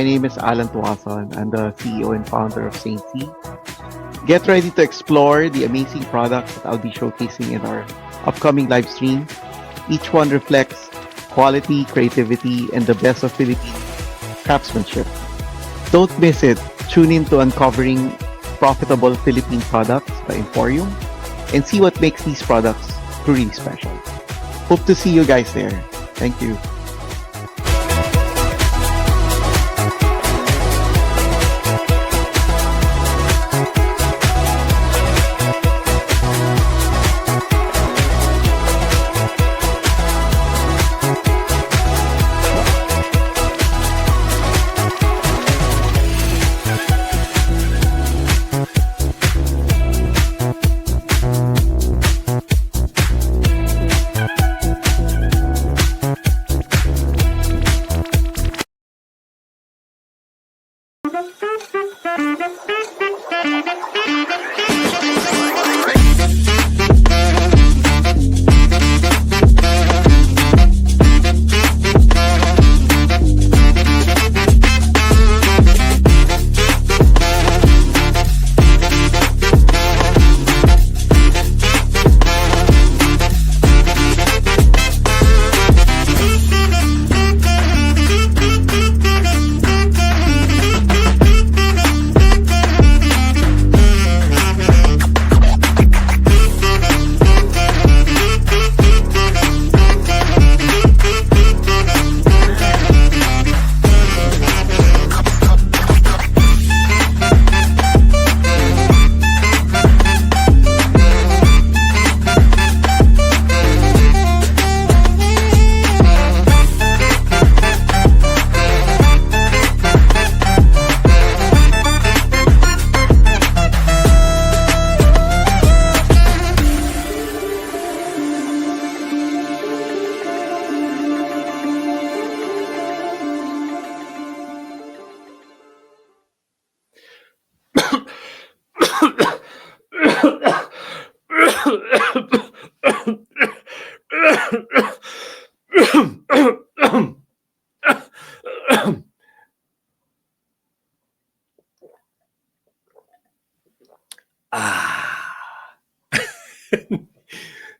My name is Allan Tuazon. I'm the CEO and founder of Saint C. Get ready to explore the amazing products that I'll be showcasing in our upcoming live stream. Each one reflects quality, creativity, and the best of Philippine craftsmanship. Don't miss it. Tune in to uncovering profitable Philippine products by Emporium and see what makes these products truly special. Hope to see you guys there. Thank you.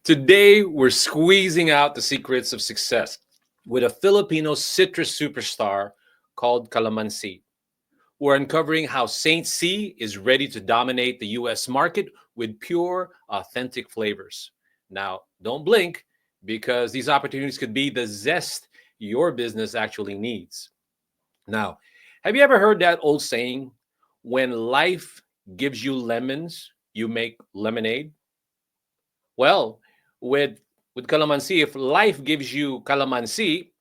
Today, we're squeezing out the secrets of success with a Filipino citrus superstar called Calamansi. We're uncovering how Saint C is ready to dominate the US market with pure, authentic flavors. Now, don't blink because these opportunities could be the zest your business actually needs. Now, have you ever heard that old saying, when life gives you lemons, you make lemonade? Well, with calamansi, if life gives you calamansi,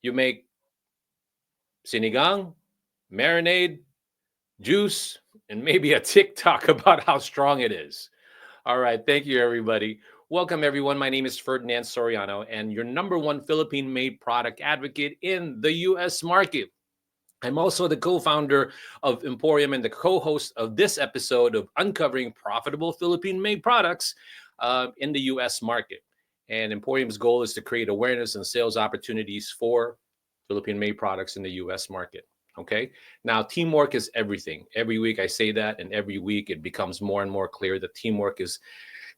you make sinigang, marinade, juice, and maybe a TikTok about how strong it is. All right, thank you, everybody. Welcome, everyone. My name is Ferdinand Soriano, and your number one Philippine-made product advocate in the U.S. market. I'm also the co-founder of Emporium and the co-host of this episode of Uncovering Profitable Philippine-Made Products in the U.S. market. And Emporium's goal is to create awareness and sales opportunities for Philippine-made products in the U.S. market. Okay. Now, teamwork is everything. Every week I say that, and every week it becomes more and more clear that teamwork is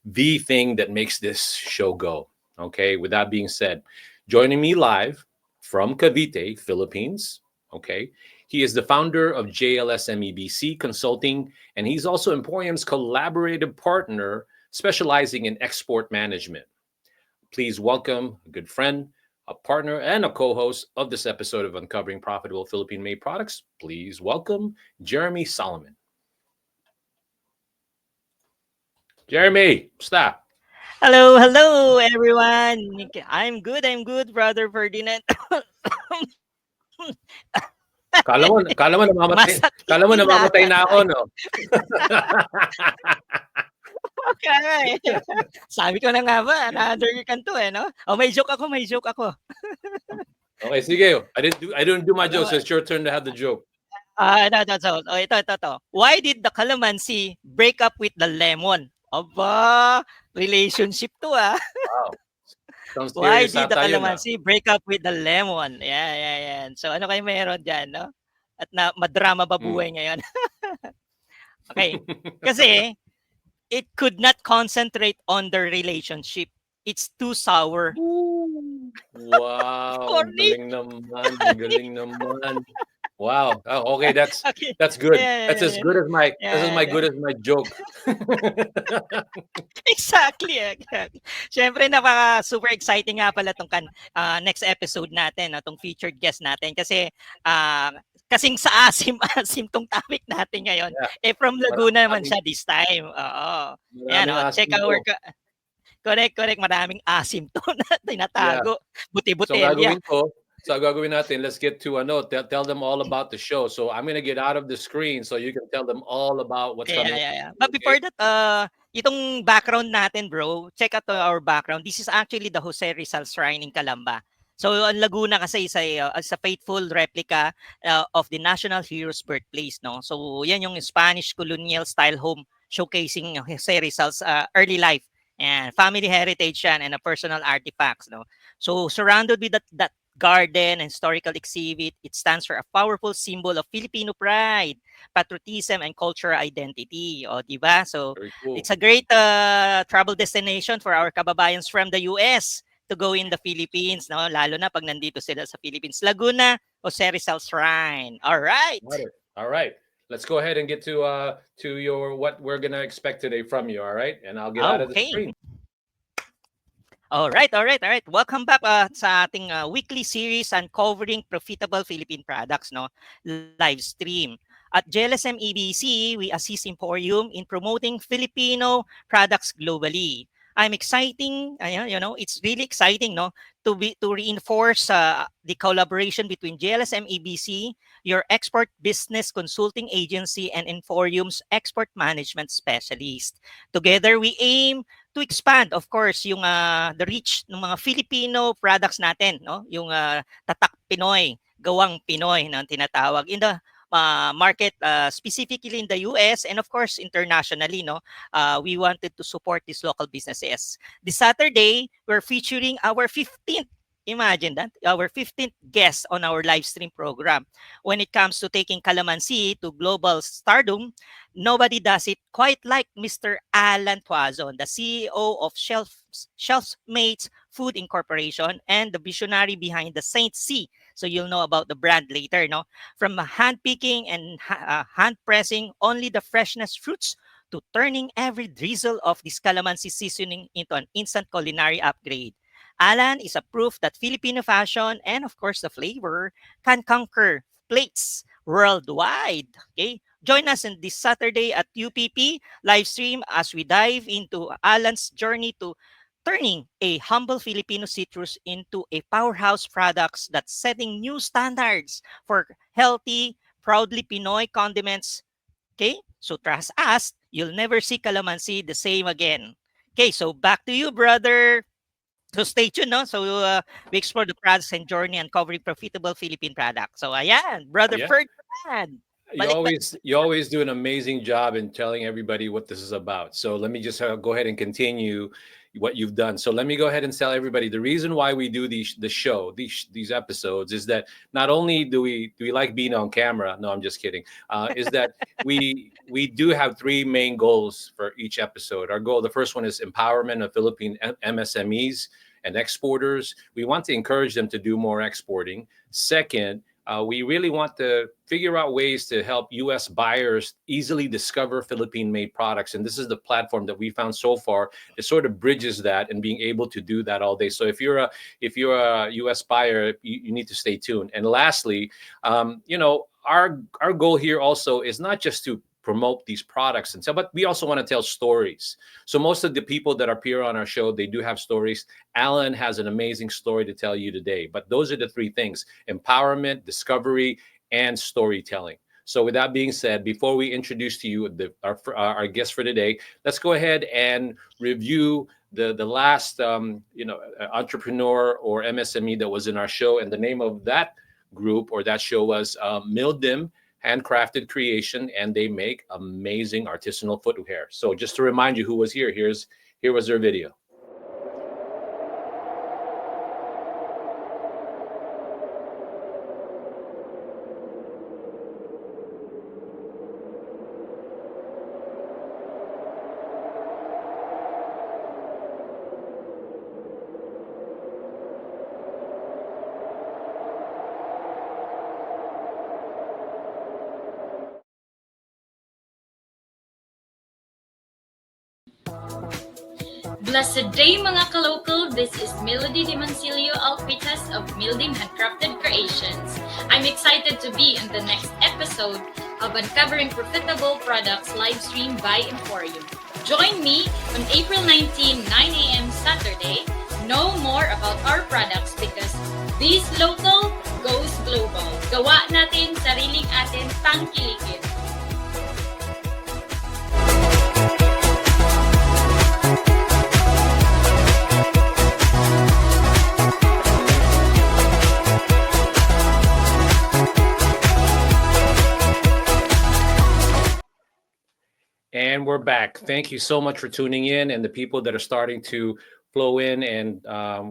the thing that makes this show go. Okay. With that being said, joining me live from Cavite, Philippines. Okay. He is the founder of JLSMEBC Consulting, and he's also Emporium's collaborative partner specializing in export management. Please welcome a good friend, a partner, and a co-host of this episode of Uncovering Profitable Philippine-Made Products. Please welcome Jeremy Solomon. Jeremy, stop. Hello, everyone. I'm good, brother Ferdinand. Kala mo namamatay, kala mo Masakit namamatay na ako, no? Okay. Sabi ko na nga ba, na-under kanto no? Oh, may joke ako. Okay, sige. I didn't do my joke, so it's your turn to have the joke. Ito. Why did the calamansi break up with the lemon? Aba, relationship to Wow. Why did the calamansi break up with the lemon? Yeah. So ano kayo meron dyan, no? at na madrama ba Mm. buhay ngayon. Okay. Kasi it could not concentrate on their relationship. It's too sour. Ooh. Wow, Corny. galing naman, galing naman. Wow. Oh, okay, Okay. that's good. Yeah, That's yeah, as yeah. good as my that's as Yeah, my yeah. good as my joke. Exactly, exactly. Siyempre napaka super exciting nga pala tong next episode natin, no, tong featured guest natin kasi ah, kasing sa asim-asim tong topic natin ngayon. Yeah, Eh from Laguna naman maraming siya this time. Oo. Ayan, maraming oh, check asim our 'to. correct, correct. Maraming asim to na Yeah. tinatago. So ang Buti-botelya. gagawin ko, natin, let's get to ano, tell them all about the show. So I'm gonna get out of the screen so you can tell them all about what's Yeah, coming yeah, up. yeah. But Okay? before that, itong background natin, bro, check out our background. This is actually the Jose Rizal Shrine in Calamba. So, ang Laguna kasi is a faithful replica of the national hero's birthplace, no? So, yan yung Spanish colonial style home showcasing Jose Rizal's early life and family heritage yan and personal artifacts, no? So, surrounded with that garden and historical exhibit, it stands for a powerful symbol of Filipino pride, patriotism, and cultural identity. O, di ba? So, Very it's cool. a great travel destination for our kababayans from the US to go in the Philippines, no? Lalo na pag nandito sila sa Philippines. Laguna, Jose Rizal Shrine. All right. Got it. All right. Let's go ahead and get to your what we're gonna expect today from you. All right, and I'll get out of the Okay. screen. All right, all right, all right. Welcome back sa ating weekly series uncovering profitable Philippine products, no? Live stream. At JLSM EBC, we assist Emporium in promoting Filipino products globally. I'm exciting, it's really exciting, no, to reinforce the collaboration between JLSM EBC, your export business consulting agency, and Emporium's export management specialist. Together, we aim to expand of course yung the reach ng mga Filipino products natin, no, yung tatak Pinoy, gawang Pinoy na tinatawag in the market, specifically in the US and of course internationally, no. We wanted to support these local businesses. This Saturday we're featuring our 15th, imagine that, our 15th guest on our live stream program. When it comes to taking Calamansi to global stardom, nobody does it quite like Mr. Allan Tuazon, the CEO of Shelfmates Food Incorporation and the visionary behind the Saint C. So you'll know about the brand later, no? From hand picking and hand pressing only the freshness fruits to turning every drizzle of this calamansi seasoning into an instant culinary upgrade. Alan is a proof that Filipino fashion and of course the flavor can conquer plates worldwide. Okay? Join us in this Saturday at UPP live stream as we dive into Alan's journey to turning a humble Filipino citrus into a powerhouse products that's setting new standards for healthy, proudly Pinoy condiments. Okay? So trust us, you'll never see calamansi the same again. Okay, so back to you, brother. So stay tuned, no? So we explore the products and journey uncovering profitable Philippine products. So ayan, brother Yeah. Ferdinand. Balik tayo. You always do an amazing job in telling everybody what this is about. So let me just go ahead and continue what you've done. So let me go ahead and tell everybody the reason why we do these episodes is that not only do we like being on camera. No, I'm just kidding. Is that we do have three main goals for each episode. Our goal, the first one is empowerment of Philippine MSMEs and exporters. We want to encourage them to do more exporting. Second, we really want to figure out ways to help U.S. buyers easily discover Philippine-made products, and this is the platform that we found so far. It sort of bridges that and being able to do that all day. So if you're a U.S. buyer, you need to stay tuned. And lastly, our goal here also is not just to promote these products and so, but we also want to tell stories. So most of the people that appear on our show, they do have stories. Alan has an amazing story to tell you today. But those are the three things: empowerment, discovery, and storytelling. So with that being said, before we introduce to you our guest for today, let's go ahead and review the last entrepreneur or MSME that was in our show. And the name of that group or that show was Mildim Handcrafted Creation, and they make amazing artisanal footwear. So just to remind you who was here, here was their video. Blessed day mga ka-local, this is Melody Di Mancilio Alpitas of Mildim Handcrafted Creations. I'm excited to be in the next episode of Uncovering Profitable Products live stream by Emporium. Join me on April 19, 9 a.m. Saturday. Know more about our products because this local goes global. Gawa natin, sariling atin, tangkilikin. And we're back. Thank you so much for tuning in, and the people that are starting to flow in and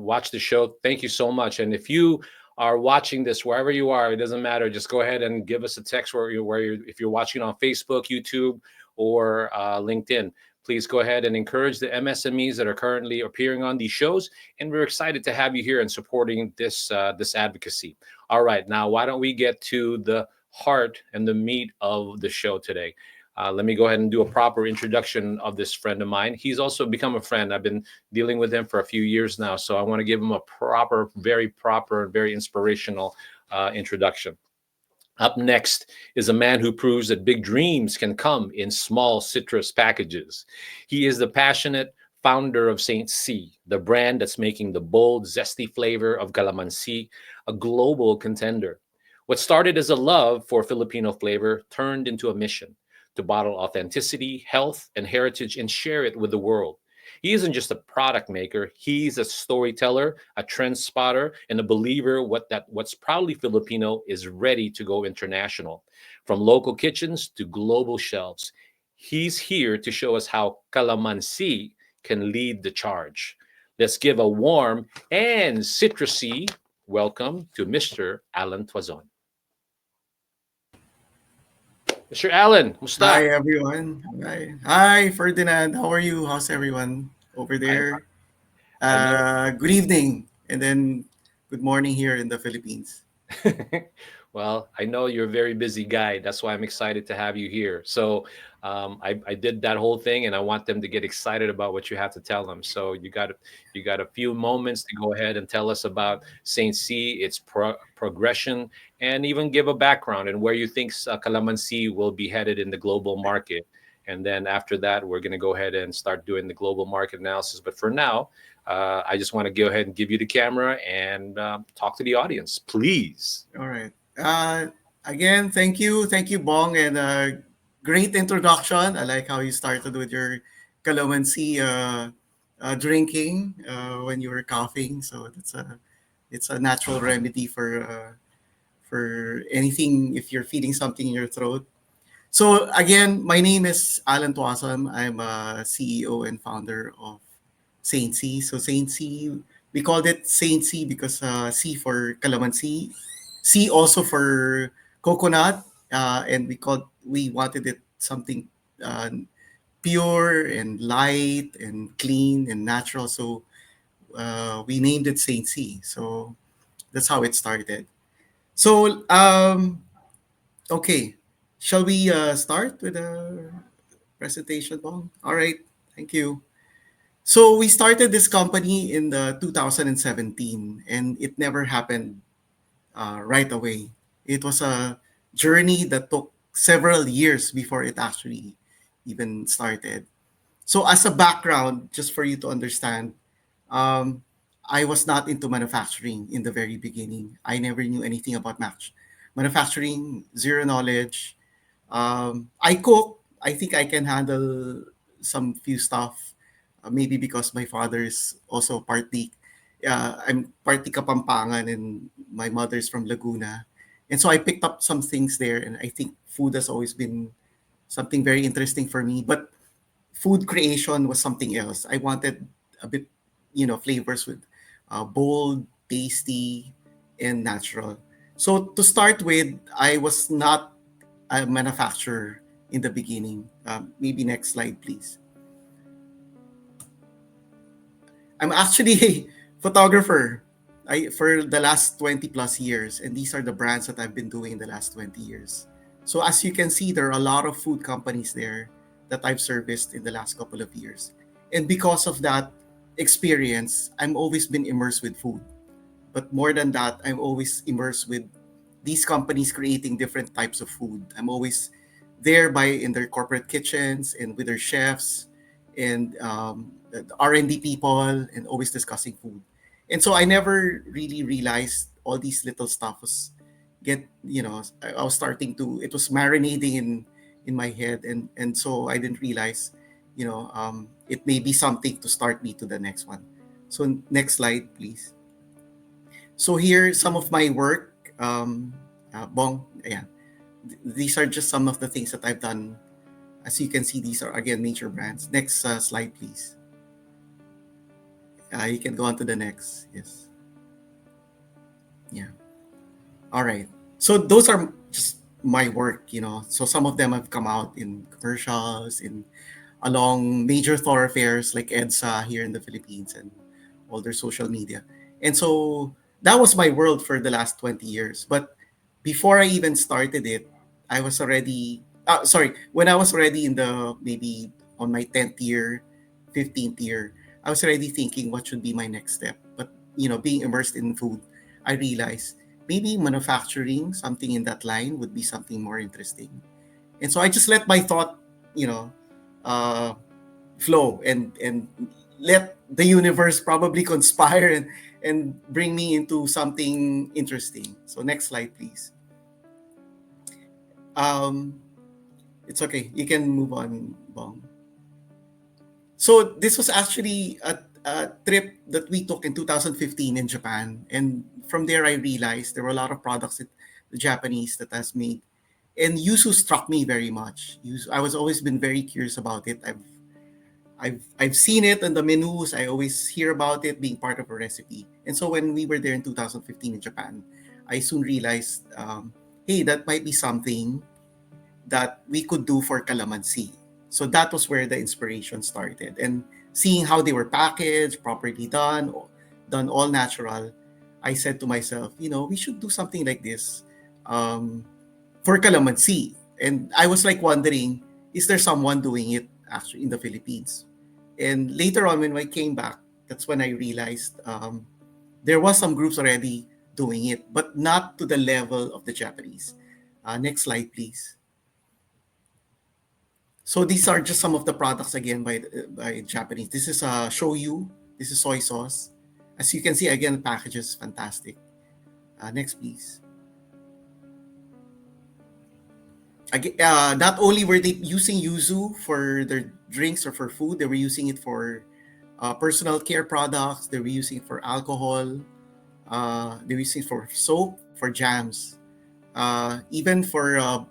watch the show. Thank you so much. And if you are watching this wherever you are, it doesn't matter. Just go ahead and give us a text if you're watching on Facebook, YouTube, or LinkedIn. Please go ahead and encourage the MSMEs that are currently appearing on these shows, and we're excited to have you here and supporting this advocacy. All right, now why don't we get to the heart and the meat of the show today? Let me go ahead and do a proper introduction of this friend of mine. He's also become a friend. I've been dealing with him for a few years now, so I want to give him a proper, very inspirational introduction. Up next is a man who proves that big dreams can come in small citrus packages. He is the passionate founder of Saint C, the brand that's making the bold, zesty flavor of Calamansi a global contender. What started as a love for Filipino flavor turned into a mission to bottle authenticity, health, and heritage and share it with the world. He isn't just a product maker, he's a storyteller, a trend spotter, and a believer what's proudly Filipino is ready to go international. From local kitchens to global shelves, he's here to show us how Calamansi can lead the charge. Let's give a warm and citrusy welcome to Mr. Allan Tuazon. Mr. Allan, musta? Hi everyone. Hi Ferdinand. How are you? How's everyone over there? Good evening, and then good morning here in the Philippines. Well, I know you're a very busy guy. That's why I'm excited to have you here. So I did that whole thing, and I want them to get excited about what you have to tell them. So you got a few moments to go ahead and tell us about Saint C, its progression, and even give a background and where you think Calamansi will be headed in the global market. And then after that, we're going to go ahead and start doing the global market analysis. But for now, I just want to go ahead and give you the camera and talk to the audience, please. All right. Again, thank you, Bong, and great introduction. I like how you started with your Calamansi drinking when you were coughing. So it's a natural remedy for anything if you're feeling something in your throat. So again, my name is Allan Tuazon. I'm a CEO and founder of Saint C. So Saint C, we called it Saint C because C for Calamansi, C also for coconut, and we wanted it something pure and light and clean and natural. So we named it Saint C. So that's how it started. So okay, shall we start with a presentation, Bong? All right, thank you. So we started this company in the 2017, and it never happened right away. It was a journey that took several years before it actually even started. So as a background, just for you to understand, um, I was not into manufacturing in the very beginning. I never knew anything about manufacturing, zero knowledge. I cook. I think I can handle some few stuff. Maybe because my father is also partly, I'm partly Kapampangan and my mother's from Laguna. And so I picked up some things there. And I think food has always been something very interesting for me. But food creation was something else. I wanted a bit, flavors with bold, tasty, and natural. So to start with, I was not a manufacturer in the beginning. Maybe next slide, please. I'm actually a photographer for the last 20 plus years, and these are the brands that I've been doing in the last 20 years. So as you can see, there are a lot of food companies there that I've serviced in the last couple of years. And because of that, experience, I'm always been immersed with food. But more than that, I'm always immersed with these companies creating different types of food. I'm always there by in their corporate kitchens and with their chefs and the R&D people and always discussing food. And so I never really realized all these little stuff was I was starting to it was marinating in my head, and so I didn't realize it may be something to start me to the next one. So next slide, please. So here, some of my work, Bong, yeah, these are just some of the things that I've done. As you can see, these are again major brands. Next slide, please. You can go on to the next. Yes. Yeah. All right. So those are just my work. So some of them have come out in commercials, in along major thoroughfares like EDSA here in the Philippines and all their social media. And so that was my world for the last 20 years. But before I even started it, I was already, when I was already in the maybe on my 10th year, 15th year, I was already thinking what should be my next step. But being immersed in food, I realized maybe manufacturing, something in that line would be something more interesting. And so I just let my thought, you know, uh, flow and let the universe probably conspire and bring me into something interesting. So next slide, please. Um, it's okay. You can move on, Bong. So this was actually a trip that we took in 2015 in Japan, and from there I realized there were a lot of products that the Japanese that has made, and yuzu struck me very much. Yuzu, I was always been very curious about it. I've seen it on the menus. I always hear about it being part of a recipe. And so when we were there in 2015 in Japan, I soon realized, hey, that might be something that we could do for Calamansi. So that was where the inspiration started. And seeing how they were packaged, properly done all natural, I said to myself, we should do something like this for Calamansi. And I was like wondering, is there someone doing it actually in the Philippines? And later on, when I came back, that's when I realized there was some groups already doing it, but not to the level of the Japanese. Next slide, please. So these are just some of the products again by Japanese. This is shoyu. This is soy sauce. As you can see, again, the package is fantastic. Next, please. Again, not only were they using yuzu for their drinks or for food, they were using it for personal care products. They were using it for alcohol. They were using it for soap, for jams. Even for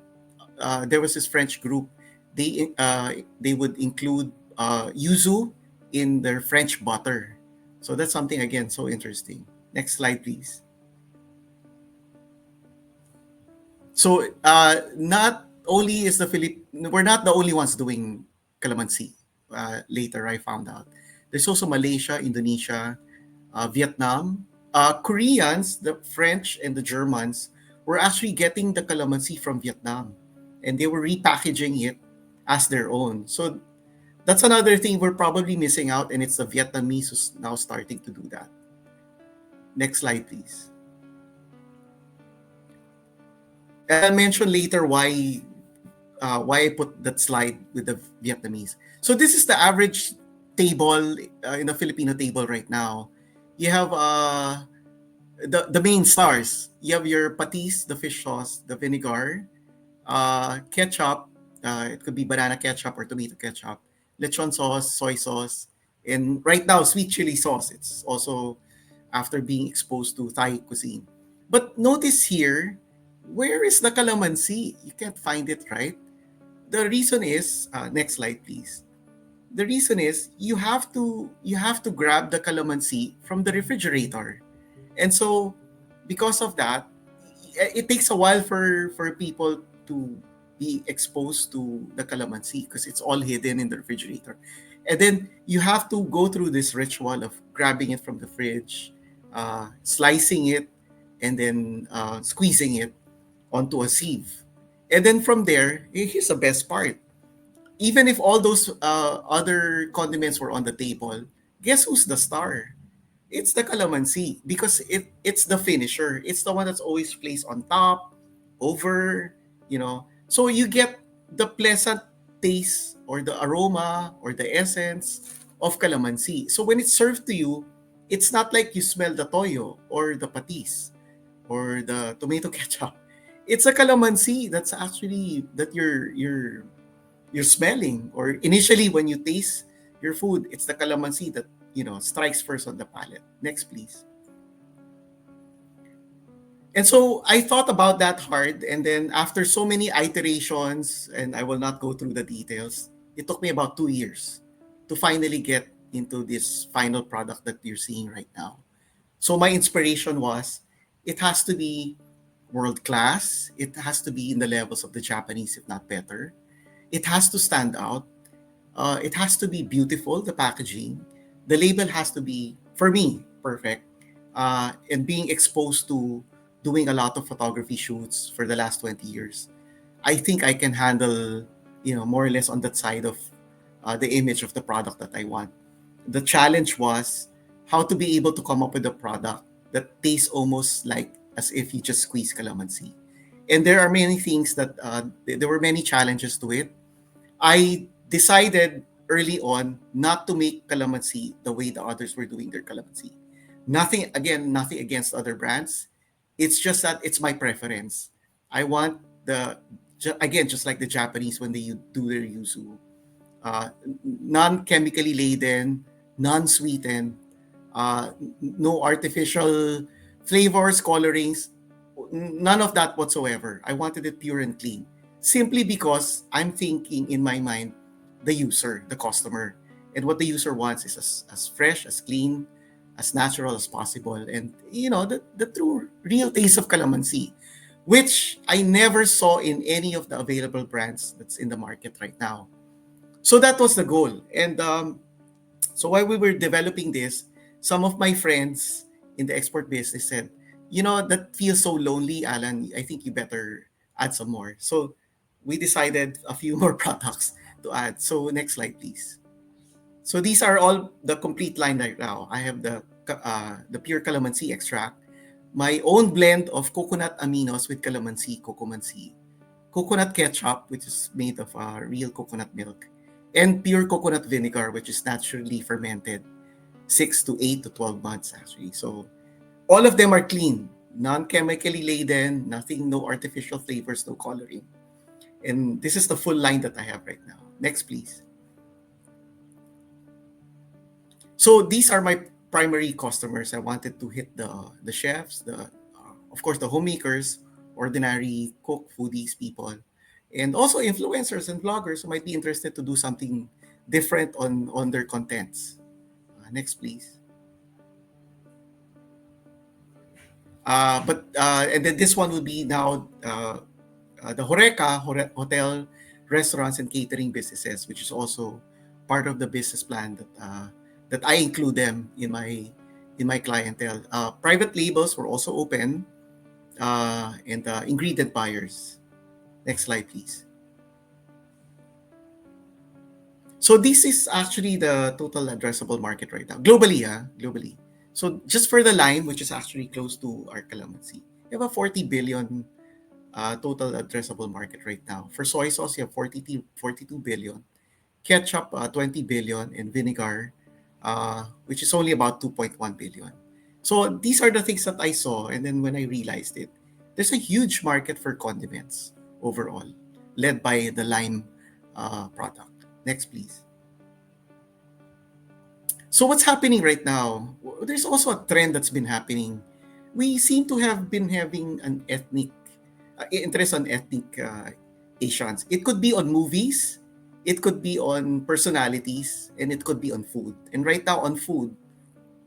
there was this French group. They would include yuzu in their French butter. So that's something again so interesting. Next slide, please. So not only is we're not the only ones doing calamansi. Later I found out there's also Malaysia, Indonesia, Vietnam, Koreans, the French and the Germans were actually getting the calamansi from Vietnam, and they were repackaging it as their own. So that's another thing we're probably missing out, and it's the Vietnamese who's now starting to do that. Next slide, please. And I'll mention later why I put that slide with the Vietnamese. So this is the average table in the Filipino table right now. You have the main stars. You have your patis, the fish sauce, the vinegar, ketchup. It could be banana ketchup or tomato ketchup, lechon sauce, soy sauce, and right now sweet chili sauce. It's also after being exposed to Thai cuisine. But notice here, where is the calamansi? You can't find it, right? The reason is next slide, please. The reason is you have to grab the calamansi from the refrigerator, and so because of that, it takes a while for people to be exposed to the calamansi because it's all hidden in the refrigerator, and then you have to go through this ritual of grabbing it from the fridge, slicing it, and then squeezing it onto a sieve. And then from there, here's the best part. Even if all those other condiments were on the table, Guess who's the star? It's the calamansi because it's the finisher. It's the one that's always placed on top, over, So you get the pleasant taste or the aroma or the essence of calamansi. So when it's served to you, it's not like you smell the toyo or the patis or the tomato ketchup. It's a calamansi that's actually that you're smelling, or initially when you taste your food, it's the calamansi that strikes first on the palate. Next, please. And so I thought about that hard, and then after so many iterations, and I will not go through the details, it took me about 2 years to finally get into this final product that you're seeing right now. So my inspiration was, it has to be world class, it has to be in the levels of the Japanese, if not better. It has to stand out. It has to be beautiful, the packaging. The label has to be, for me, perfect. And being exposed to doing a lot of photography shoots for the last 20 years, I think I can handle, more or less on that side of the image of the product that I want. The challenge was how to be able to come up with a product that tastes almost like as if you just squeeze calamansi. And there are many things that, there were many challenges to it. I decided early on not to make calamansi the way the others were doing their calamansi. Nothing against other brands. It's just that it's my preference. I want again, just like the Japanese when they do their yuzu, non-chemically laden, non-sweetened, no artificial flavors, colorings, none of that whatsoever. I wanted it pure and clean. Simply because I'm thinking in my mind, the user, the customer. And what the user wants is as fresh, as clean, as natural as possible. And, the true, real taste of calamansi, which I never saw in any of the available brands that's in the market right now. So that was the goal. And so while we were developing this, some of my friends in the export business said, that feels so lonely, Alan. I think you better add some more. So we decided a few more products to add. So next slide, please. So these are all the complete line right now. I have the pure calamansi extract, my own blend of coconut aminos with calamansi, cocomansi, coconut ketchup, which is made of real coconut milk, and pure coconut vinegar, which is naturally fermented 6 to 8 to 12 months actually. So all of them are clean, non-chemically laden, nothing, no artificial flavors, no coloring. And this is the full line that I have right now. Next, please. So these are my primary customers. I wanted to hit the chefs, of course the homemakers, ordinary cook, foodies people, and also influencers and bloggers who might be interested to do something different on their contents. Next, please. And then this one will be now the hotel, restaurants and catering businesses, which is also part of the business plan that I include them in my clientele. Private labels were also open, and ingredient buyers. Next slide, please. So this is actually the total addressable market right now, globally. So just for the lime, which is actually close to our calamansi, you have a 40 billion total addressable market right now. For soy sauce, you have 42 billion. Ketchup, 20 billion. And vinegar, which is only about 2.1 billion. So these are the things that I saw. And then when I realized it, there's a huge market for condiments overall, led by the lime product. Next, please. So what's happening right now? There's also a trend that's been happening. We seem to have been having an ethnic interest on ethnic Asians. It could be on movies, it could be on personalities, and it could be on food. And right now on food,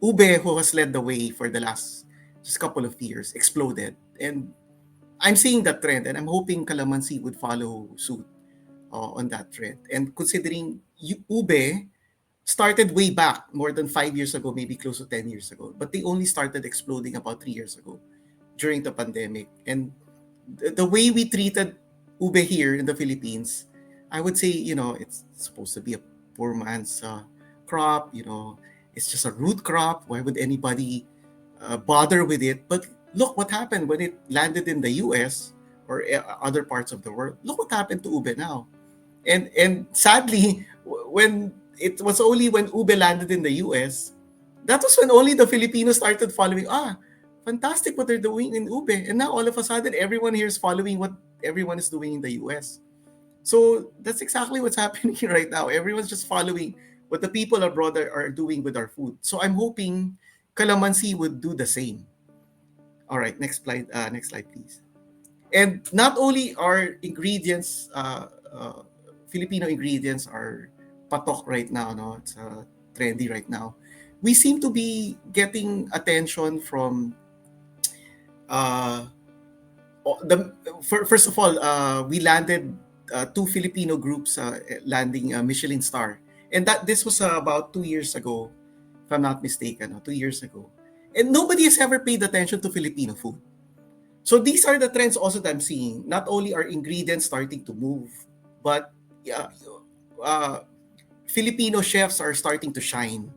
ube, who has led the way for the last just couple of years, exploded. And I'm seeing that trend, and I'm hoping calamansi would follow suit on that trend. And considering ube started way back, more than 5 years ago, maybe close to 10 years ago, but they only started exploding about 3 years ago during the pandemic. And the way we treated ube here in the Philippines, I would say, it's supposed to be a poor man's crop, It's just a root crop. Why would anybody bother with it? But look what happened when it landed in the US or other parts of the world. Look what happened to ube now. And sadly, when it was only when ube landed in the US, that was when only the Filipinos started following. Fantastic what they're doing in ube. And now all of a sudden, everyone here is following what everyone is doing in the US. So that's exactly what's happening right now. Everyone's just following what the people abroad are doing with our food. So I'm hoping Calamansi would do the same. All right, next slide, please. And not only are ingredients, Filipino ingredients are patok right now, no? It's trendy right now. We seem to be getting attention from uh, first of all, we landed two Filipino groups landing a Michelin star, and that this was about 2 years ago, if I'm not mistaken, 2 years ago, and nobody has ever paid attention to Filipino food. So these are the trends also that I'm seeing. Not only are ingredients starting to move, but yeah, uh, Filipino chefs are starting to shine.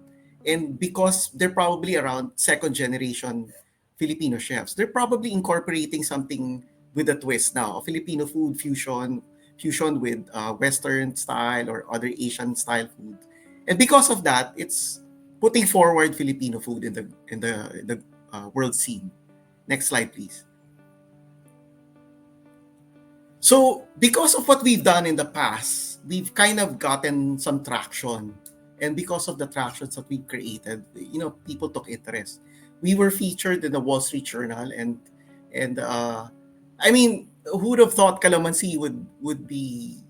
And because they're probably around second generation Filipino chefs, they're probably incorporating something with a twist now, a Filipino food fusion with Western style or other Asian style food. And because of that, it's putting forward Filipino food in the world scene. Next slide, please. So, because of what we've done in the past, we've kind of gotten some traction. And because of the tractions that we created, people took interest. We were featured in the Wall Street Journal, and I mean, who would have thought Calamansi would be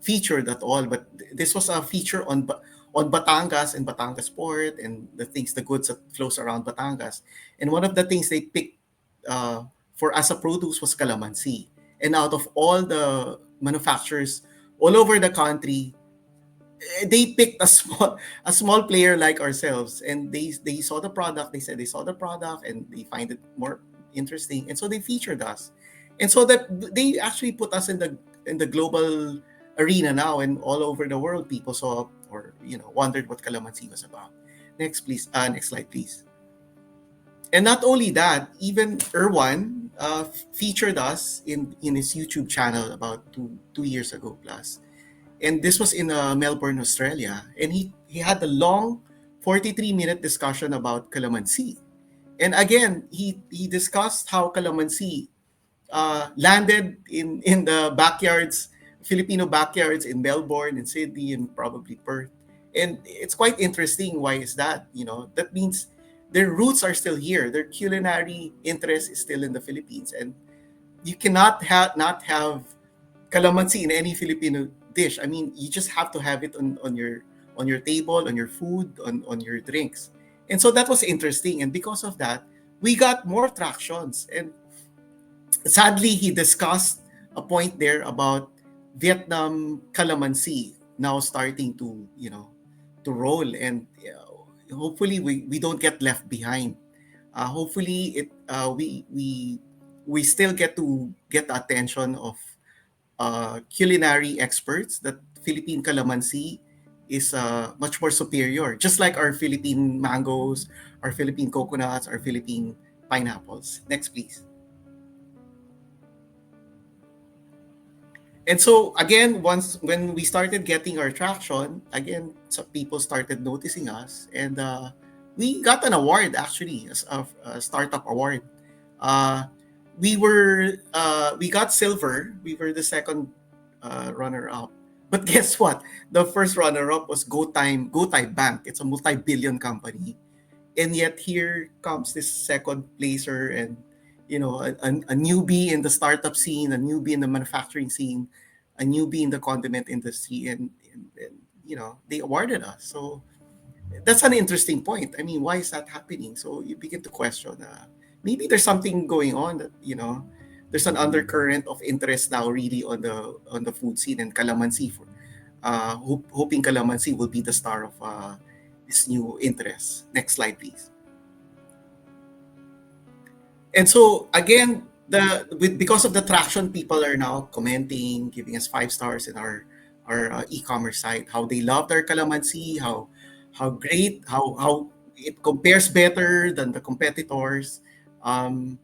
featured at all? But this was a feature on Batangas and Batangas port and the goods that flows around Batangas. And one of the things they picked for as a produce was Calamansi. And out of all the manufacturers all over the country, they picked a small player like ourselves, and they saw the product. They said they saw the product and they find it more interesting, and so they featured us, and so that they actually put us in the global arena now, and all over the world people saw or wondered what Calamansi was about. Next, please. Next slide, please. And not only that, even Erwan featured us in his YouTube channel about two years ago plus. And this was in Melbourne, Australia. And he had a long 43-minute discussion about Calamansi. And again, he discussed how Calamansi landed in the backyards, Filipino backyards in Melbourne, in Sydney, and probably Perth. And it's quite interesting. Why is that? That means their roots are still here. Their culinary interest is still in the Philippines. And you cannot not have Calamansi in any Filipino dish. I mean, you just have to have it on your table, on your food, on your drinks. And so that was interesting. And because of that, we got more tractions. And sadly, he discussed a point there about Vietnam Calamansi now starting to roll. And hopefully we don't get left behind. Hopefully we still get to get the attention of culinary experts that Philippine Calamansi is much more superior, just like our Philippine mangoes, our Philippine coconuts, our Philippine pineapples. Next, please. And so again, when we started getting our traction, again, some people started noticing us, and we got an award actually, a startup award. We got silver. We were the second runner up. But guess what? The first runner up was GoTime Bank. It's a multi-billion company, and yet here comes this second placer, and a newbie in the startup scene, a newbie in the manufacturing scene, a newbie in the condiment industry, and they awarded us. So that's an interesting point. I mean, why is that happening? So you begin to question. Maybe there's something going on that there's an undercurrent of interest now really on the food scene, and Calamansi for hoping Calamansi will be the star of this new interest. Next slide, please. And so again, because of the traction, people are now commenting, giving us 5 stars in our e-commerce site, how they loved our Calamansi, how great, how it compares better than the competitors, um,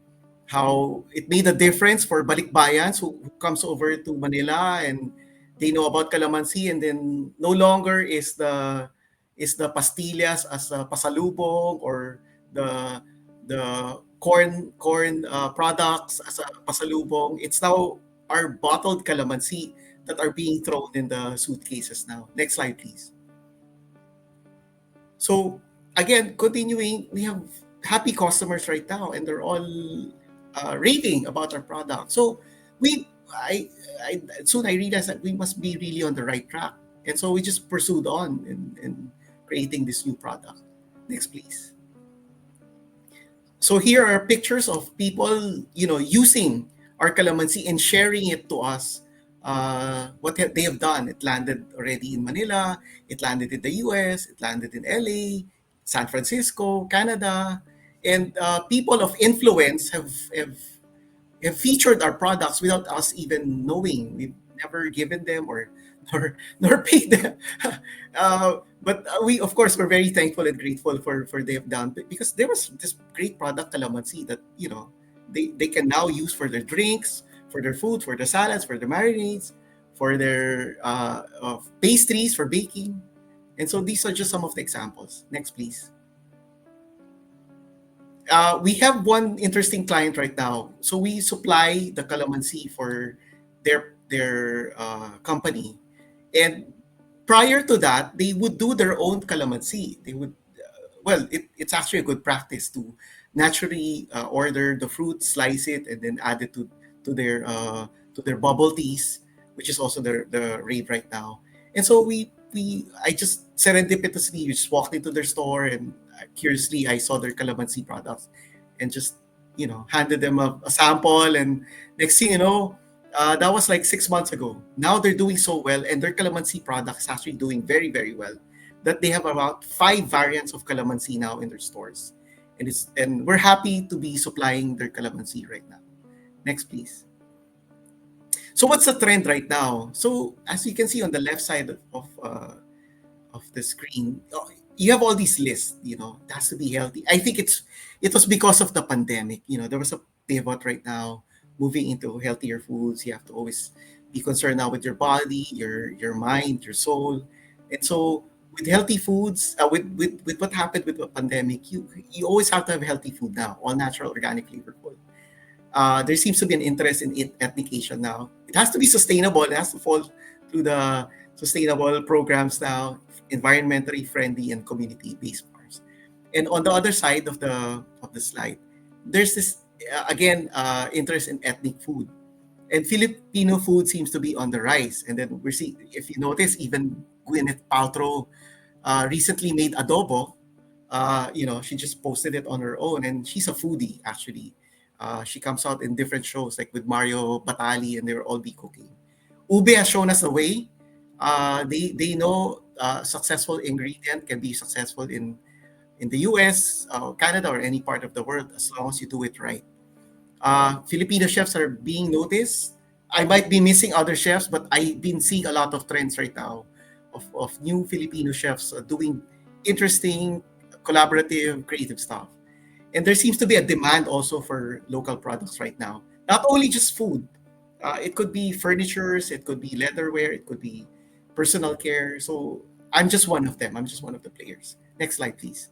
how it made a difference for balikbayans who comes over to Manila and they know about calamansi, and then no longer is the pastillas as a pasalubong, or the corn products as a pasalubong. It's now our bottled calamansi that are being thrown in the suitcases now. Next slide, please. So again, continuing, we have happy customers right now, and they're all raving about our product. So we, I soon I realized that we must be really on the right track, and so we just pursued on in creating this new product. Next, please. So here are pictures of people, using our calamansi and sharing it to us. They have done. It landed already in Manila. It landed in the U.S. It landed in L.A., San Francisco, Canada, and people of influence have featured our products without us even knowing. We've never given them or nor paid them. But we, of course, were very thankful and grateful for they have done, because there was this great product calamansi that they can now use for their drinks, for their food, for their salads, for their marinades, for their pastries, for baking. And so these are just some of the examples. Next, please. We have one interesting client right now. So we supply the calamansi for their company, and prior to that, they would do their own calamansi. They would, it's actually a good practice to naturally order the fruit, slice it, and then add it to their bubble teas, which is also the rave right now. And so I just serendipitously just walked into their store, and curiously I saw their calamansi products, and just handed them a sample. And next thing you know, that was like 6 months ago. Now they're doing so well, and their calamansi products actually doing very, very well, that they have about 5 variants of calamansi now in their stores, and we're happy to be supplying their calamansi right now. Next, please. So what's the trend right now? So as you can see on the left side of the screen, you have all these lists. It has to be healthy. I think it was because of the pandemic. There was a pivot right now, moving into healthier foods. You have to always be concerned now with your body, your mind, your soul. And so with healthy foods, with what happened with the pandemic, you always have to have healthy food now, all natural, organic, flavorful. There seems to be an interest in ethnic Asian now. It has to be sustainable. It has to fall through the sustainable programs now, environmentally friendly and community-based farms. And on the other side of the slide, there's this interest in ethnic food, and Filipino food seems to be on the rise. And then we're seeing, if you notice, even Gwyneth Paltrow recently made adobo. She just posted it on her own, and she's a foodie actually. She comes out in different shows like with Mario Batali, and they'll all be cooking. Ube has shown us the way. They know successful ingredient can be successful in the US, Canada, or any part of the world, as long as you do it right. Filipino chefs are being noticed. I might be missing other chefs, but I've been seeing a lot of trends right now of new Filipino chefs doing interesting, collaborative, creative stuff. And there seems to be a demand also for local products right now. Not only just food. It could be furnitures, it could be leatherware, it could be personal care. So I'm just one of them. I'm just one of the players. Next slide, please.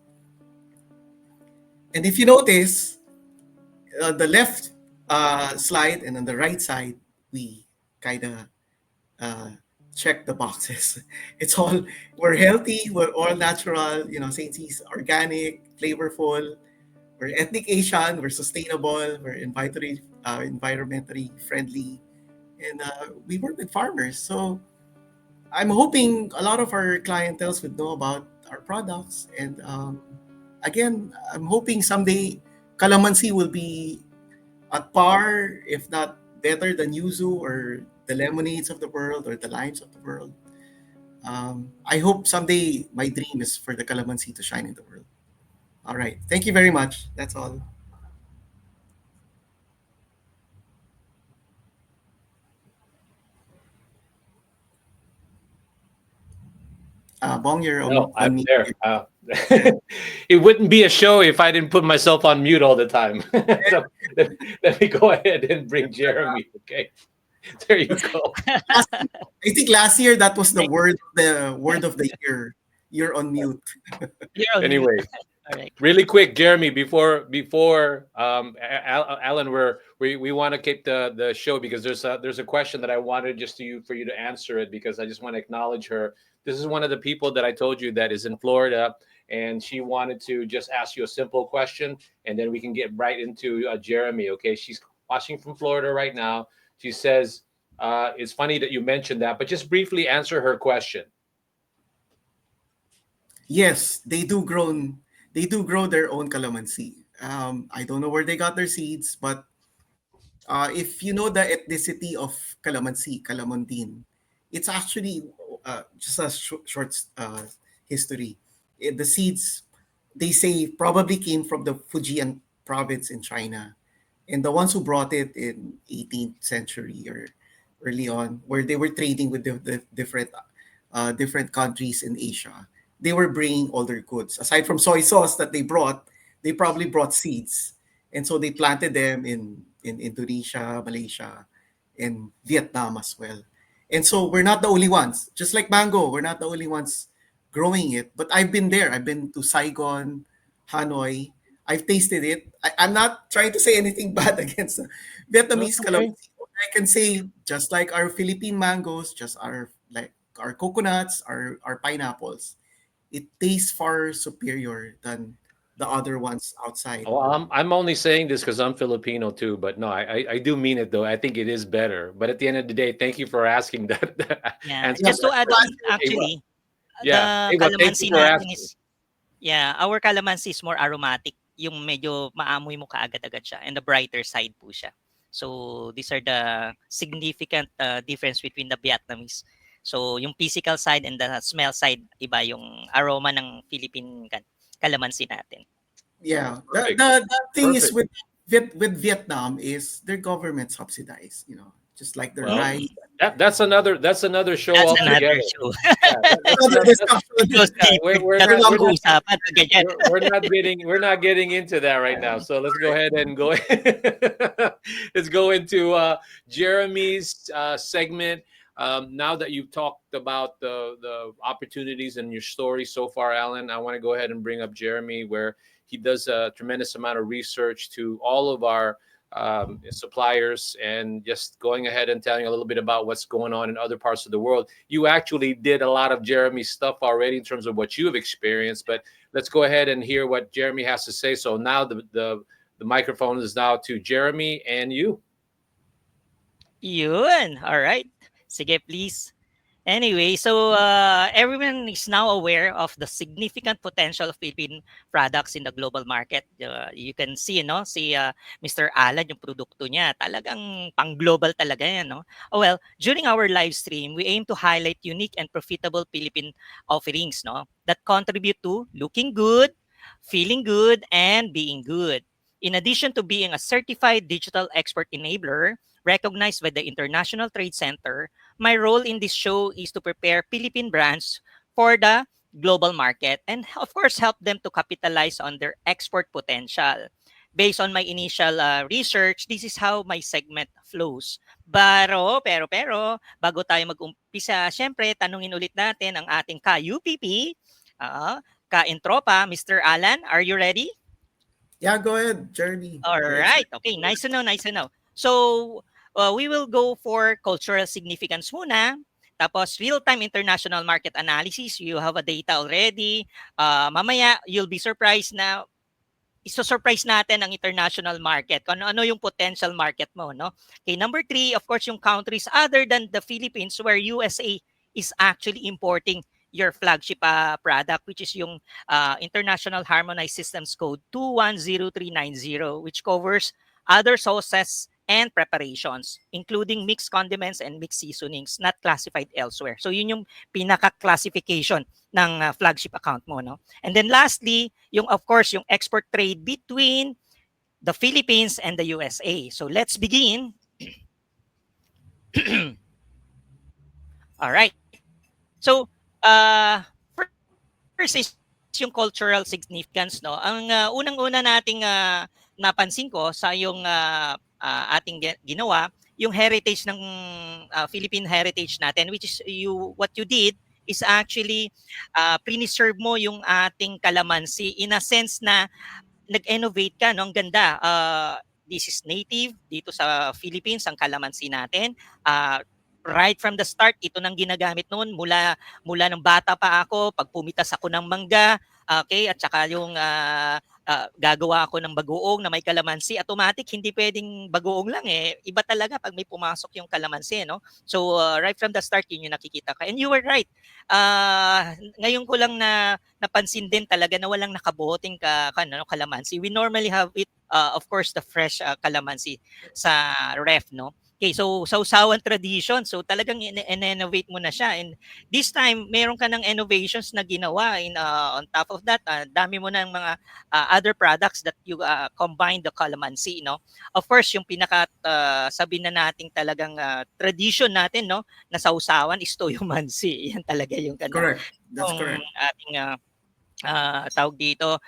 And if you notice, the left slide and on the right side, we kind of uh, check the boxes. It's all, we're healthy, we're all natural, Saint C's organic, flavorful, we're ethnic Asian, we're sustainable, we're environmentally friendly, and we work with farmers. So I'm hoping a lot of our clientels would know about our products. And again, I'm hoping someday calamansi will be at par, if not better than yuzu or the lemonades of the world or the limes of the world. I hope someday my dream is for the calamansi to shine in the world. All right. Thank you very much. That's all. Bong, you're No, I'm on mute. there. It wouldn't be a show if I didn't put myself on mute all the time. So let me go ahead and bring Jeremy. Okay, there you go. Last, I think last year that was Thank the word of the year. You're on mute. You're on mute. Anyway, All right. really quick, Jeremy, before Alan, we want to keep the show because there's a question that I wanted just to you for you to answer it because I just want to acknowledge her. This is one of the people that I told you that is in Florida, and she wanted to just ask you a simple question, and then we can get right into Jeremy. Okay, she's watching from Florida right now. She says it's funny that you mentioned that, but just briefly answer her question. Yes, they do grow their own calamansi. I don't know where they got their seeds, but if you know the ethnicity of calamansi, calamondin, it's actually just a short history. The seeds, they say, probably came from the Fujian province in China. And the ones who brought it in 18th century or early on, where they were trading with the different countries in Asia, they were bringing all their goods. Aside from soy sauce that they probably brought seeds, and so they planted them in Indonesia, Malaysia, and Vietnam as well. And so we're not the only ones. Just like mango, we're not the only ones growing it. But I've been there. I've been to Saigon, Hanoi. I've tasted it. I'm not trying to say anything bad against the No, Vietnamese okay. calamansi. I can say just like our Philippine mangoes, just our coconuts, our pineapples, it tastes far superior than the other ones outside. Oh, I'm only saying this because I'm Filipino too, but no, I do mean it though. I think it is better. But at the end of the day, thank you for asking that Yeah. answer. Yeah, Just to add on, Hey, well, actually, yeah. the Hey, well, thank you calamansi for natin asking. is, yeah, our calamansi is more aromatic. Yung medyo maamoy mo kaagad-agad siya. And the brighter side po siya. So, these are the significant difference between the Vietnamese. So, yung physical side and the smell side, iba yung aroma ng Philippine calamansi natin. yeah. Perfect. The thing is Perfect. with Vietnam is their government subsidized, just like the Well, rice. Mm, that's another show that's another altogether. show. Yeah, that's Another another. That's discussion. Close yeah. deep. We're That's not we're not pag-uusapan pag ganyan. we're not getting into that right now. So let's go ahead and go. Let's go into Jeremy's segment. Now that you've talked about the opportunities and your story so far, Alan, I want to go ahead and bring up Jeremy, where he does a tremendous amount of research to all of our suppliers and just going ahead and telling a little bit about what's going on in other parts of the world. You actually did a lot of Jeremy's stuff already in terms of what you've experienced, but let's go ahead and hear what Jeremy has to say. So now the microphone is now to Jeremy and you. Yun. All right. Sige, please. Anyway, so everyone is now aware of the significant potential of Philippine products in the global market. You can see, no, si Mr. Alan, yung produkto niya, talagang pang-global talaga yan, no? Oh, well, during our live stream, we aim to highlight unique and profitable Philippine offerings, no, that contribute to looking good, feeling good, and being good. In addition to being a certified digital expert enabler recognized by the International Trade Center, my role in this show is to prepare Philippine brands for the global market and of course help them to capitalize on their export potential. Based on my initial research, this is how my segment flows. Bago tayo mag-umpisa, syempre, tanungin ulit natin ang ating ka-UPP, ka-intropa, Mr. Alan, are you ready? Yeah, go ahead, Jeremy. All We're right. excited. Okay, nice to know, nice to know. So, we will go for cultural significance muna. Tapos, real-time international market analysis. You have a data already. Mamaya, you'll be surprised na iso-surprise natin ang international market. Kung ano yung potential market mo, no? Okay, number 3, of course, yung countries other than the Philippines where USA is actually importing your flagship product, which is yung International Harmonized Systems Code 210390, which covers other sauces and preparations, including mixed condiments and mixed seasonings not classified elsewhere. So yun yung pinaka-classification ng flagship account mo, no? And then lastly, yung of course yung export trade between the Philippines and the USA. So let's begin. All right. So first is yung cultural significance, no? Ang unang-una nating napansin ko sa yung ating ginawa, yung heritage ng Philippine heritage natin, which is what you did is actually preserve mo yung ating calamansi in a sense na nag-innovate ka, no? Ang ganda. This is native dito sa Philippines, ang calamansi natin. Right from the start, ito nang ginagamit noon mula ng bata pa ako, pag pumitas ako ng mangga, okay, at saka yung gagawa ako ng bagoong na may kalamansi, automatic hindi pwedeng bagoong lang eh. Iba talaga pag may pumasok yung kalamansi, no? So right from the start yun yung nakikita ka. And you were right. Ngayon ko lang na napansin din talaga na walang nakaboting kalamansi. We normally have it of course the fresh calamansi sa ref, no? Okay, so sawsawan tradition. So talagang in-innovate mo na siya. And this time, meron ka ng innovations na ginawa. On top of that, dami mo ng mga other products that you combine the calamansi, no? Of course, yung pinaka sabi na nating talagang tradition natin, no, na sawsawan is toyo mansi. Yan talaga yung Correct. That's yung correct. ating tawag dito,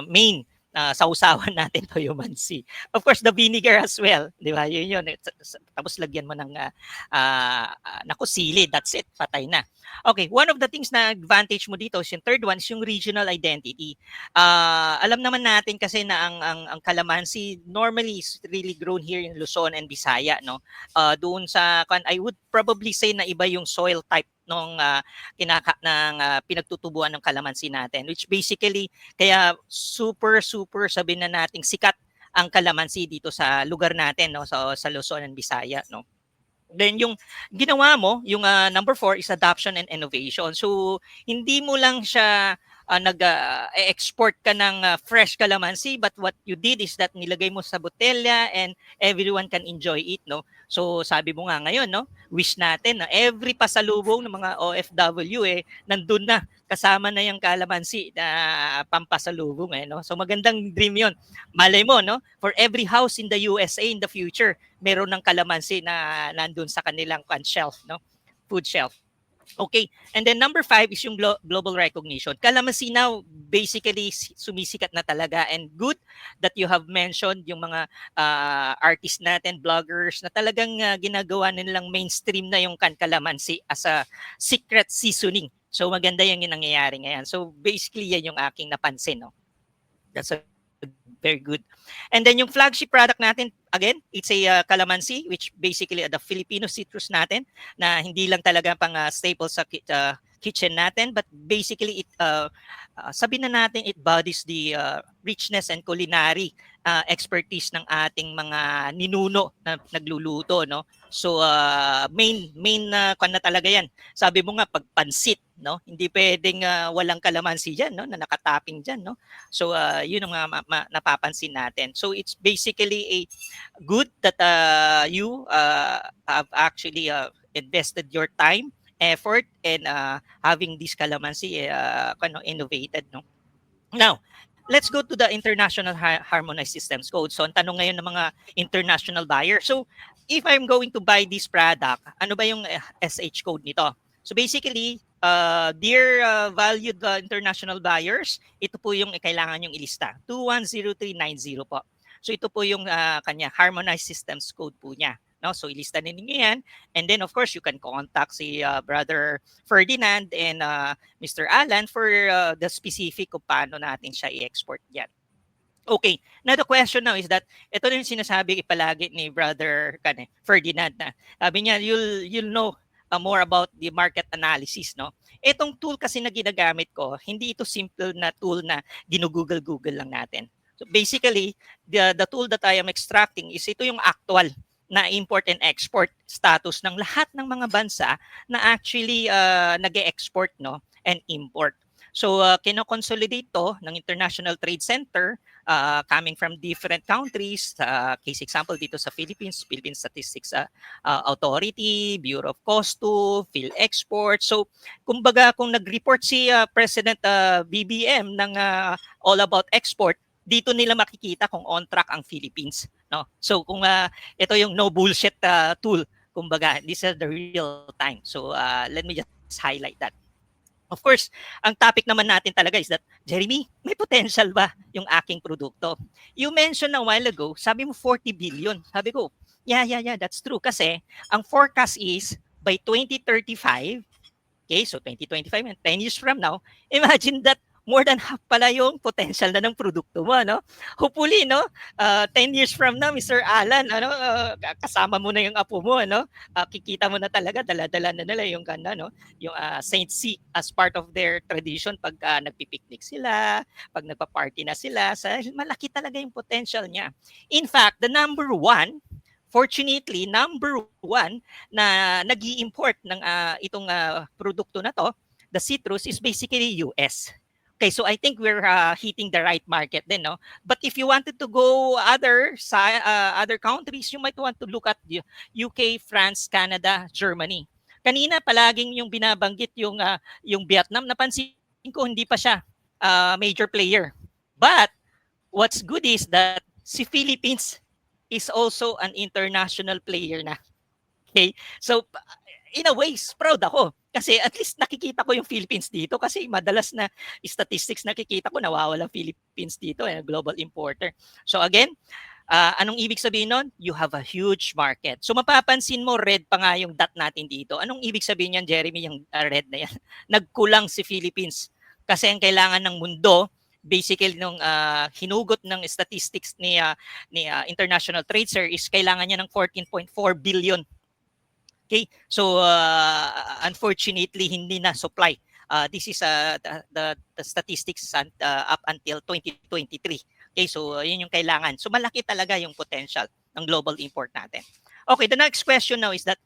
main sausawan natin toyo mansi. Of course, the vinegar as well, di ba? Yun. Tapos lagyan mo ng naku, sili, that's it, patay na. Okay, one of the things na advantage mo dito, yung third one, is yung regional identity. Alam naman natin kasi na ang calamansi normally is really grown here in Luzon and Visaya, no? Doon sa, I would probably say na iba yung soil type nung pinagtutubuan ng calamansi natin, which basically kaya super sabihin na nating sikat ang calamansi dito sa lugar natin, no, sa Luzon and Visaya, no. Then yung ginawa mo, yung number 4 is adoption and innovation. So hindi mo lang siya nag-export ka ng fresh calamansi, but what you did is that nilagay mo sa botelya and everyone can enjoy it, no. So sabi mo nga ngayon, no, wish natin na every pasalubong ng mga OFW nandun na, kasama na yung calamansi na pampasalubong no. So magandang dream 'yon. Malay mo, no, for every house in the USA in the future, meron ng calamansi na nandun sa kanilang shelf, no, food shelf. Okay, and then number 5 is yung global recognition. Calamansi now basically sumisikat na talaga, and good that you have mentioned yung mga artists natin, bloggers na talagang ginagawa nilang mainstream na yung calamansi as a secret seasoning. So maganda yung nangyayari ngayon. So basically yan yung aking napansin, no. That's a very good. And then yung flagship product natin, again, it's a calamansi, which basically the Filipino citrus natin, na hindi lang talaga pang staple sa kitchen natin, but basically it sabi na natin it bodies the richness and culinary expertise ng ating mga ninuno na nagluluto, no. So main na na talaga yan. Sabi mo nga pag pansit, no, hindi pwedeng walang calamansi diyan, no, na nakatapping diyan, no. So yun ang napapansin natin. So it's basically a good that you have actually invested your time, effort, and having this calamansi innovated, no. Now, let's go to the International Harmonized Systems Code. So, ang tanong ngayon ng mga international buyer. So, if I'm going to buy this product, ano ba yung SH code nito? So, basically, dear valued international buyers, ito po yung kailangan yung ilista. 210390 po. So, ito po yung kanya Harmonized Systems Code po niya. No? So, ilista ninyo yan. And then, of course, you can contact si Brother Ferdinand and Mr. Allan for the specific kung paano natin siya i-export yan. Okay. Now, the question now is that, ito na yung sinasabi palagi ni Brother Ferdinand na, sabi niya, you'll know more about the market analysis, no? Itong tool kasi na ginagamit ko, hindi ito simple na tool na ginugoogle lang natin. So basically, the tool that I am extracting is ito yung actual na import and export status ng lahat ng mga bansa na actually nag-e-export, no, and import. So kino-consolidate to ng International Trade Center coming from different countries. Case example dito sa Philippines, Philippine Statistics Authority, Bureau of Customs, PhilExport. So kumbaga kung nag-report si President BBM ng All About Export, dito nila makikita kung on track ang Philippines, no. So kung ito yung no bullshit tool, kumbaga this is the real time. So let me just highlight that. Of course, ang topic naman natin talaga is that, Jeremy, may potential ba yung aking produkto? You mentioned a while ago, sabi mo 40 billion. Sabi ko, yeah, that's true. Kasi ang forecast is by 2035, okay, so 2025 and 10 years from now, imagine that more than half pala yung potential na ng produkto mo, no? Hopefully, no, 10 years from now, Mr. Allan, ano, kasama mo na yung apo mo, no? Kikita mo na talaga, dala-dala na nila yung no? Yung Saint C as part of their tradition pag nagpipiknik sila, pag nagpa-party na sila, malaki talaga yung potential niya. In fact, the number one, fortunately, number one na nag-i-import ng itong produkto na to, the citrus, is basically US. Okay, so I think we're hitting the right market then, no? But if you wanted to go other countries, you might want to look at the UK, France, Canada, Germany. Kanina palaging yung binabanggit yung Vietnam, napansin ko hindi pa siya major player. But what's good is that si Philippines is also an international player na. Okay? So in a way, proud ako. Kasi at least nakikita ko yung Philippines dito kasi madalas na statistics nakikita ko nawawalang Philippines dito, global importer. So again, anong ibig sabihin nun? You have a huge market. So mapapansin mo, red pa nga yung dot natin dito. Anong ibig sabihin yan, Jeremy, yung red na yan? Nagkulang si Philippines. Kasi ang kailangan ng mundo, basically nung hinugot ng statistics ni International Trade Sir is kailangan niya ng 14.4 billion. Okay, so unfortunately hindi na supply. This is the statistics up until 2023. Okay, so yun yung kailangan. So malaki talaga yung potential ng global import natin. Okay, the next question now is that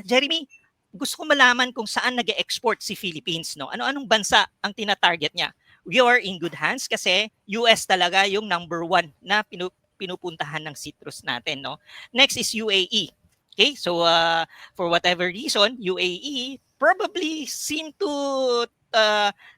Jeremy, gusto ko malaman kung saan nag-export si Philippines, no? Ano-anong bansa ang tina-target niya? We are in good hands kasi US talaga yung number one na pinupuntahan ng citrus natin, no? Next is UAE. Okay, so for whatever reason, UAE probably seem to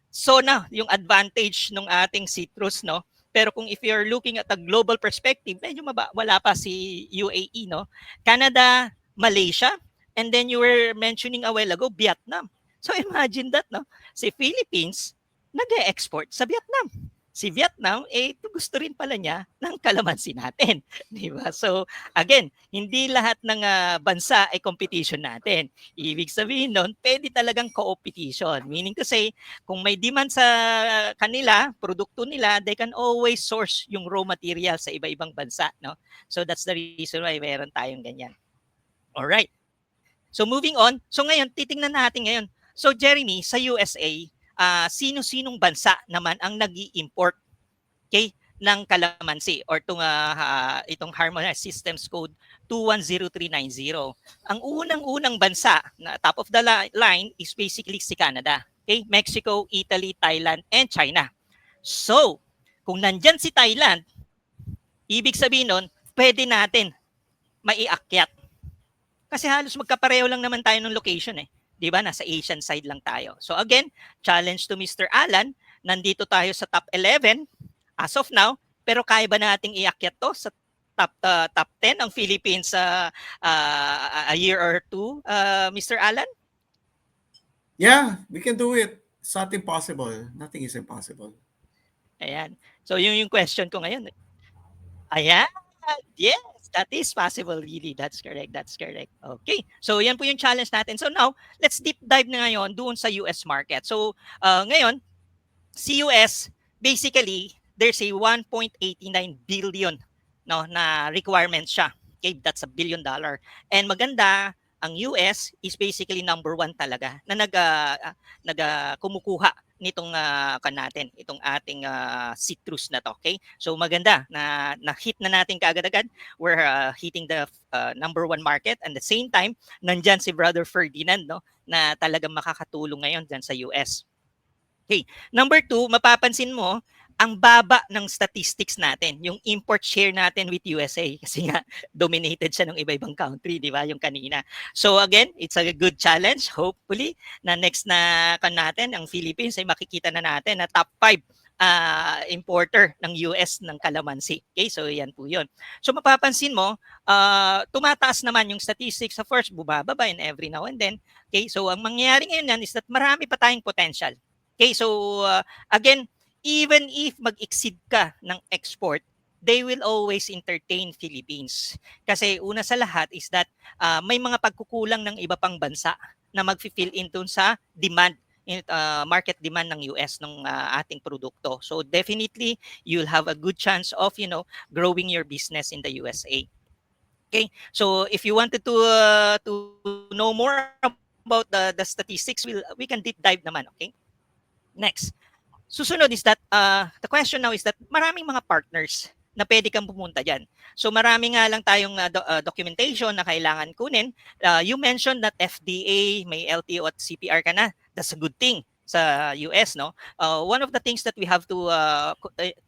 saw na yung advantage ng ating citrus, no? Pero kung if you're looking at a global perspective, medyo wala pa si UAE, no? Canada, Malaysia, and then you were mentioning a while ago, Vietnam. So imagine that, no? Si Philippines, nag-export sa Vietnam. Si Vietnam, gusto rin pala niya ng calamansi natin. Di ba? So, again, hindi lahat ng bansa ay competition natin. Ibig sabihin nun, pwede talagang competition. Meaning to say, kung may demand sa kanila, produkto nila, they can always source yung raw material sa iba-ibang bansa. No? So, that's the reason why meron tayong ganyan. Alright. So, moving on. So, ngayon, titingnan natin ngayon. So, Jeremy, sa USA, sino-sinong bansa naman ang nag-i-import, okay, ng calamansi or itong Harmonized Systems Code 210390. Ang unang-unang bansa na top of the line is basically si Canada. Okay? Mexico, Italy, Thailand, and China. So, kung nandyan si Thailand, ibig sabihin nun, pwede natin maiakyat. Kasi halos magkapareho lang naman tayo ng location eh. 'Di ba? Nasa Asian side lang tayo. So again, challenge to Mr. Allan, nandito tayo sa top 11 as of now, pero kaya ba nating iakyat to sa top 10 ang Philippines a year or two, Mr. Allan? Yeah, we can do it. It's not impossible. Nothing is impossible. Ayan. So yung question ko ngayon. Ayan. Yes, that is possible really. That's correct. Okay. So yan po yung challenge natin. So now, let's deep dive na ngayon doon sa US market. So ngayon, si US, basically, there's a 1.89 billion no, na requirement siya. Okay, that's $1 billion. And maganda, ang US is basically number one talaga na kumukuha nitong itong ating citrus na to, okay? So maganda na hit na natin kaagad-agad. We're hitting the number one market, and at the same time nandyan si Brother Ferdinand, no, na talagang makakatulong ngayon dyan sa US. Okay, number 2, mapapansin mo ang baba ng statistics natin, yung import share natin with USA kasi nga dominated siya ng iba-ibang country, di ba, yung kanina. So again, it's a good challenge. Hopefully, na next na natin, ang Philippines ay makikita na natin na top 5 importer ng US ng Calamansi. Okay, so yan po yun. So mapapansin mo, tumataas naman yung statistics. Of course, bumababa in every now and then. Okay, so ang mangyayari ngayon yan is that marami pa tayong potential. Okay, so again, even if mag-exceed ka ng export, they will always entertain Philippines. Kasi una sa lahat is that may mga pagkukulang ng iba pang bansa na mag-fill in dun sa demand, market demand ng US ng ating produkto. So definitely, you'll have a good chance of, growing your business in the USA. Okay, so if you wanted to know more about the statistics, we can deep dive naman. Okay, next. Susunod is that the question now is that maraming mga partners na pwede kang pumunta dyan. So marami nga lang tayong documentation na kailangan kunin. You mentioned that FDA, may LTO at CPR ka na. That's a good thing sa US, no? One of the things that we have to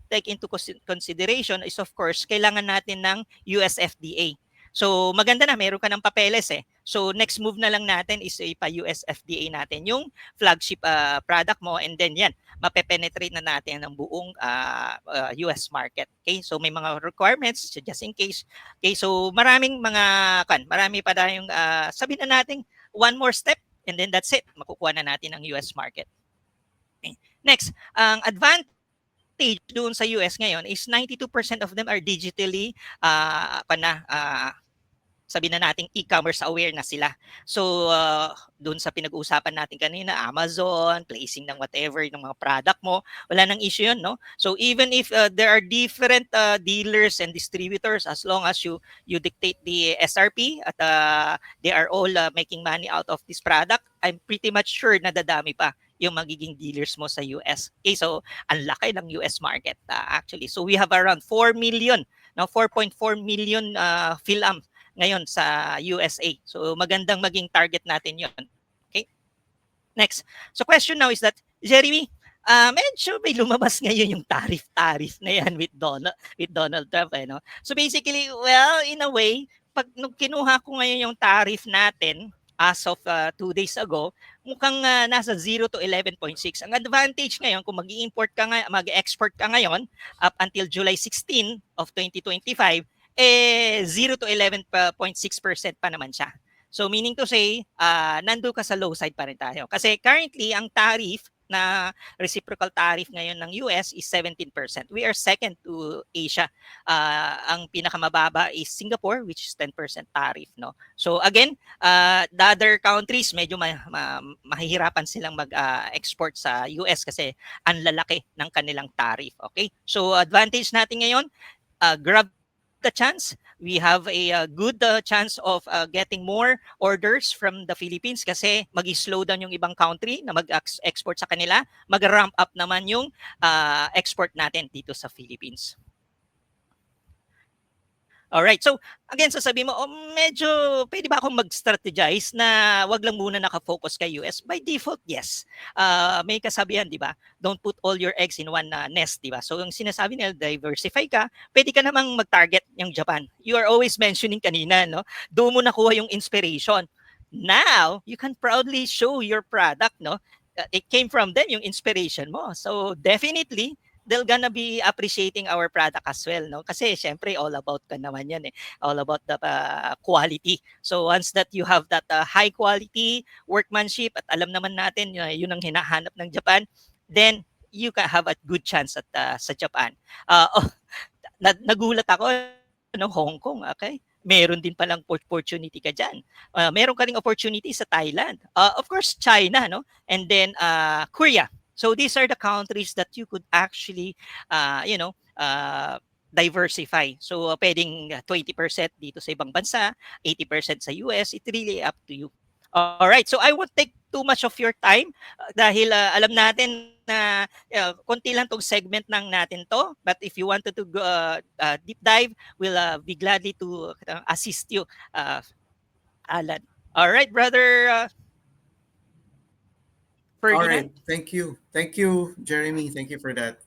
take into consideration is, of course, kailangan natin ng US FDA. So maganda na, meron ka ng papeles eh. So next move na lang natin is ipa-US FDA natin yung flagship product mo, and then yan, mape-penetrate na natin ang buong US market. Okay? So may mga requirements just in case. Okay? So marami pa tayong sabihin na natin one more step, and then that's it. Makukuha na natin ang US market. Okay. Next, ang advantage doon sa US ngayon is 92% of them are digitally sabi na nating e-commerce aware na sila. So, doon sa pinag-uusapan natin kanina, Amazon, placing ng whatever, ng mga product mo, wala nang issue yun, no? So, even if there are different dealers and distributors, as long as you dictate the SRP at they are all making money out of this product, I'm pretty much sure na dadami pa yung magiging dealers mo sa US. Okay, so ang laki ng US market actually. So, we have around 4 million, now 4.4 million PhilAm ngayon sa USA. So magandang maging target natin 'yon. Okay? Next. So question now is that, Jeremy, medyo may lumabas ngayon yung tariff na yan with Donald Trump, no? So basically, well, in a way, nung kinuha ko ngayon yung tariff natin as of 2 days ago, mukhang nasa 0 to 11.6. Ang advantage ngayon, kung mag-export ka ngayon up until July 16 of 2025, 0 to 11.6% pa naman siya. So meaning to say, nando ka sa low side pa rin tayo. Kasi currently, ang tariff na reciprocal tariff ngayon ng US is 17%. We are second to Asia. Ang pinakamababa is Singapore, which is 10% tariff. No? So again, the other countries, medyo mahihirapan silang mag-export sa US kasi ang lalaki ng kanilang tariff. Okay? So advantage natin ngayon, grab the chance. We have a good chance of getting more orders from the Philippines kasi mag-slow down yung ibang country na mag-export sa kanila. Mag-ramp up naman yung export natin dito sa Philippines. Alright, so again, sasabihin mo, medyo pwede ba akong mag-strategize na wag lang muna nakafocus kay US? By default, yes. May kasabihan, di ba? Don't put all your eggs in one nest, di ba? So yung sinasabi nila, diversify ka, pwede ka namang mag-target yung Japan. You are always mentioning kanina, no? Doon mo nakuha yung inspiration. Now, you can proudly show your product, no? It came from them, yung inspiration mo. So definitely, they're gonna be appreciating our product as well, no? Kasi syempre all about ka naman yan eh. All about the quality. So once that you have that high quality workmanship at alam naman natin yun ang hinahanap ng Japan, then you can have a good chance at sa Japan. Nagulat ako, no, Hong Kong, okay? Meron din palang opportunity ka dyan. Meron ka ring opportunity sa Thailand. Of course, China, no? And then Korea. So these are the countries that you could actually, diversify. So pwedeng 20% dito sa ibang bansa, 80% sa US. It's really up to you. All right. So I won't take too much of your time dahil alam natin na konti lang tong segment ng natin to. But if you wanted to go deep dive, we'll be gladly to assist you, Alan. All right, brother Ferdinand. All right. Thank you. Thank you, Jeremy. Thank you for that.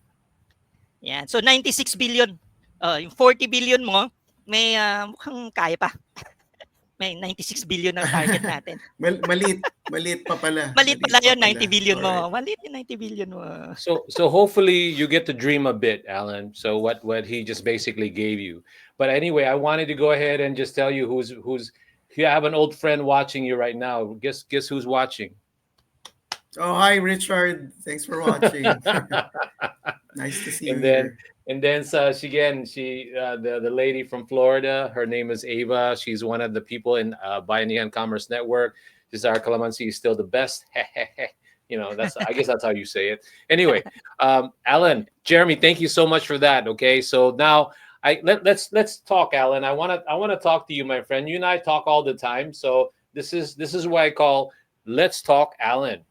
Yan. So 96 billion. Yung 40 billion mo, may mukhang kaya pa. May 96 billion ang target natin. Maliit pa pala. Maliit pala Maliit pa yun, 90 pala. billion Alright. mo. Maliit yung 90 billion mo. So hopefully you get to dream a bit, Alan. So what he just basically gave you. But anyway, I wanted to go ahead and just tell you who's you have an old friend watching you right now. Guess who's watching? Oh, hi, Richard. Thanks for watching. Nice to see you and then here. she again the lady from Florida. Her name is Ava. She's one of the people in Bayanihan Commerce Network. She's our Calamansi is still the best. That's I guess that's how you say it. Anyway, Alan, Jeremy, thank you so much for that. Okay, so now let's talk, Alan. I wanna talk to you, my friend. You and I talk all the time, so this is why I call let's talk, Alan.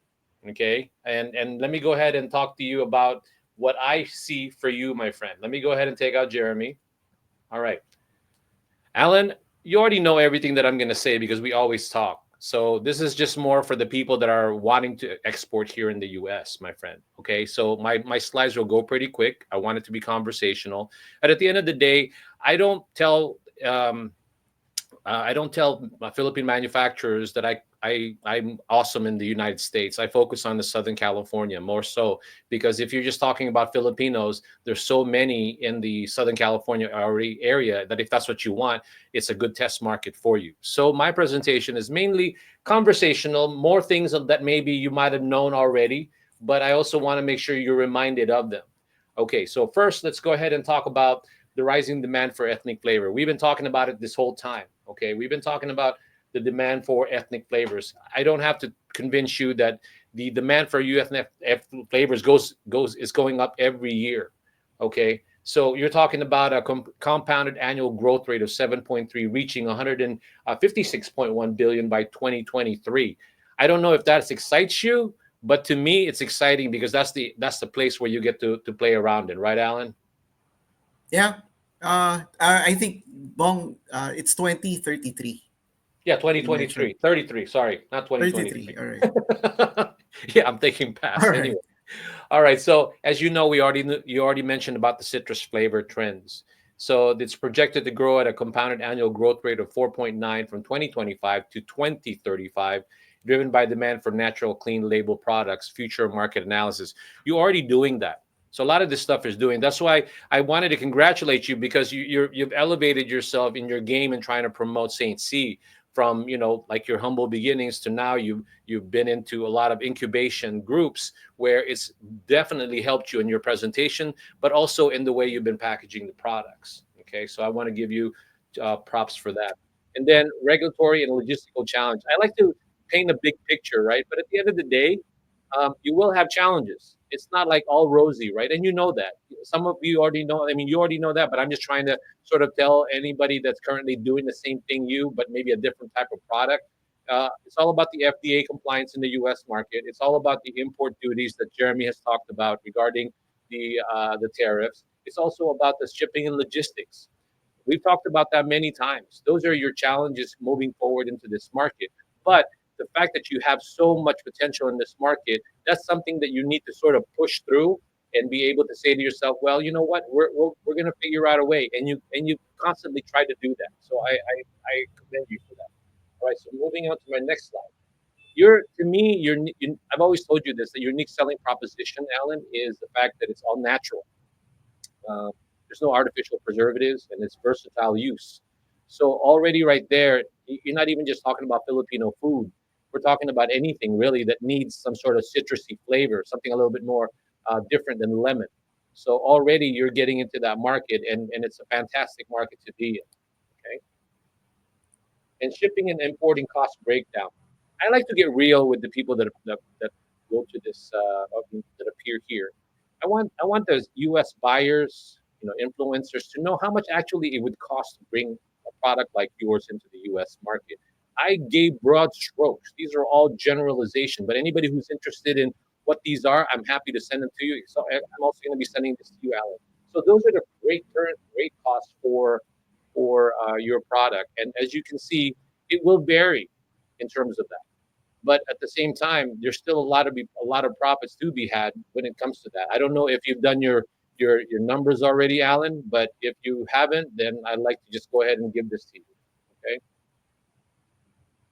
Okay, and let me go ahead and talk to you about what I see for you, my friend. Let me go ahead and take out Jeremy. All right. Alan, you already know everything that I'm going to say because we always talk. So this is just more for the people that are wanting to export here in the US, my friend. Okay. So my slides will go pretty quick. I want it to be conversational. And at the end of the day, I don't tell Philippine manufacturers that I'm awesome in the United States. I focus on the Southern California more so because if you're just talking about Filipinos, there's so many in the Southern California area that if that's what you want, it's a good test market for you. So my presentation is mainly conversational, more things that maybe you might have known already, but I also want to make sure you're reminded of them. Okay, so first, let's go ahead and talk about the rising demand for ethnic flavor. We've been talking about it this whole time. Okay, we've been talking about the demand for ethnic flavors. I don't have to convince you that the demand for ethnic flavors is going up every year. Okay, so you're talking about a compounded annual growth rate of 7.3, reaching 156.1 billion by 2023. I don't know if that excites you, but to me, it's exciting because that's the place where you get to play around in, right, Alan? Yeah. I think Bong, it's 2033. Yeah, You mentioned 2023, 33. Sorry, not 33. 2023. All right. Yeah, I'm thinking All past. right. Anyway, all right. So as you know, you already mentioned about the citrus flavor trends. So it's projected to grow at a compounded annual growth rate of 4.9 from 2025 to 2035, driven by demand for natural, clean label products. Future market analysis. You're already doing that. So a lot of this stuff is doing. That's why I wanted to congratulate you because you've elevated yourself in your game and trying to promote Saint C from like your humble beginnings to now you've been into a lot of incubation groups where it's definitely helped you in your presentation but also in the way you've been packaging the products. Okay, so I want to give you props for that. And then regulatory and logistical challenge, I like to paint a big picture, right? But at the end of the day, you will have challenges. It's not like all rosy, right? And you know that. Some of you already know. I mean, you already know that. But I'm just trying to sort of tell anybody that's currently doing the same thing you, but maybe a different type of product. It's all about the FDA compliance in the U.S. market. It's all about the import duties that Jeremy has talked about regarding the tariffs. It's also about the shipping and logistics. We've talked about that many times. Those are your challenges moving forward into this market. But the fact that you have so much potential in this market, that's something that you need to sort of push through and be able to say to yourself, well, you know what, we're going to figure out a way. And you constantly try to do that. So I commend you for that. All right. So moving on to my next slide. To me, I've always told you this, that your unique selling proposition, Alan, is the fact that it's all natural. Uh, there's no artificial preservatives, and it's versatile use. So already right there, you're not even just talking about Filipino food. We're talking about anything really that needs some sort of citrusy flavor, something a little bit more different than lemon. So already you're getting into that market, and it's a fantastic market to be in. Okay, and shipping and importing cost breakdown. I like to get real with the people that go to this that appear here. I want those U.S. buyers, influencers, to know how much actually it would cost to bring a product like yours into the U.S. market. I gave broad strokes. These are all generalization, but anybody who's interested in what these are, I'm happy to send them to you. So I'm also going to be sending this to you, Alan. So those are the current rate costs for your product, and as you can see, it will vary in terms of that. But at the same time, there's still a lot of profits to be had when it comes to that. I don't know if you've done your numbers already, Alan, but if you haven't, then I'd like to just go ahead and give this to you. Okay.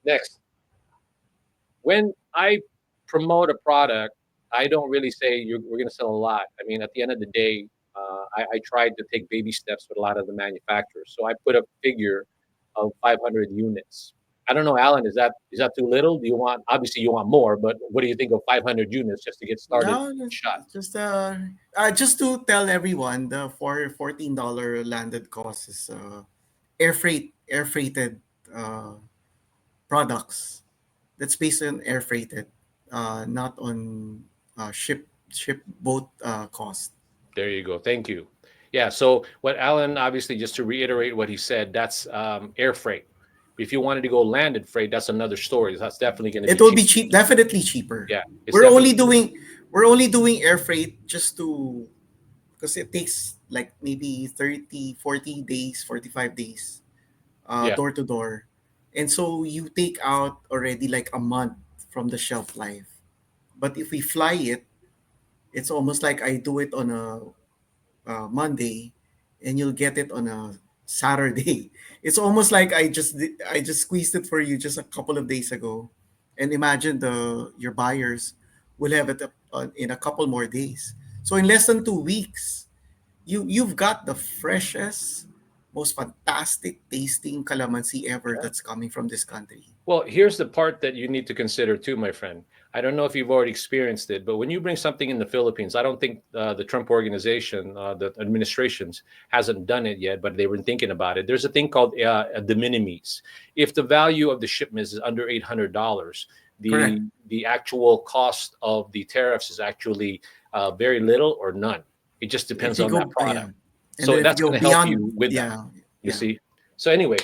Next, when I promote a product, I don't really say we're going to sell a lot. I mean, at the end of the day, I tried to take baby steps with a lot of the manufacturers. So I put a figure of 500 units. I don't know, Alan, is that too little? Do you want, obviously you want more, but what do you think of 500 units just to get started? No, Shot. just to tell everyone, the $14 landed cost is air freighted uh, products. That's based on air freighted, not on ship boat cost. There you go. Thank you. Yeah. So what Alan, obviously, just to reiterate what he said, that's air freight. If you wanted to go landed freight, that's another story. That's definitely going to It be will cheap. be cheap, definitely cheaper. Yeah, it's We're only definitely doing we're only doing air freight just to because it takes like maybe 30, 40 days, 45 days yeah. door to door. And so you take out already like a month from the shelf life. But if we fly it, it's almost like I do it on a Monday, and you'll get it on a Saturday. It's almost like I just squeezed it for you just a couple of days ago, and imagine the your buyers will have it in a couple more days. So in less than 2 weeks, you've got the freshest, most fantastic tasting calamansi ever that's coming from this country. Well, here's the part that you need to consider too, my friend. I don't know if you've already experienced it, but when you bring something in the Philippines, I don't think the Trump organization, the administrations, hasn't done it yet, but they were thinking about it. There's a thing called a de minimis. If the value of the shipment is under $800, Correct. the actual cost of the tariffs is actually very little or none. It just If depends you on that go, product. yeah, and then So if you that's go going to help beyond, you with that. yeah, You yeah, see. So anyway,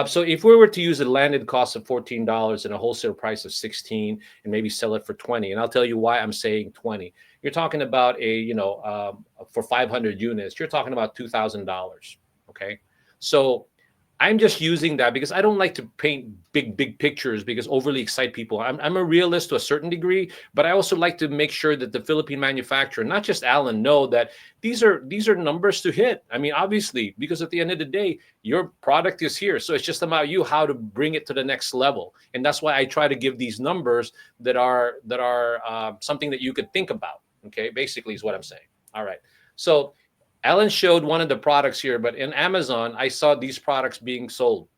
so if we were to use a landed cost of $14 and a wholesale price of 16, and maybe sell it for 20, and I'll tell you why I'm saying 20. You're talking about for 500 units, you're talking about $2,000. Okay, so I'm just using that because I don't like to paint big pictures because overly excite people. I'm a realist to a certain degree, but I also like to make sure that the Philippine manufacturer, not just Alan, know that these are numbers to hit. I mean, obviously, because at the end of the day, your product is here, so it's just about you how to bring it to the next level, and that's why I try to give these numbers that are something that you could think about. Okay, basically is what I'm saying. All right, so Alan showed one of the products here, but in Amazon, I saw these products being sold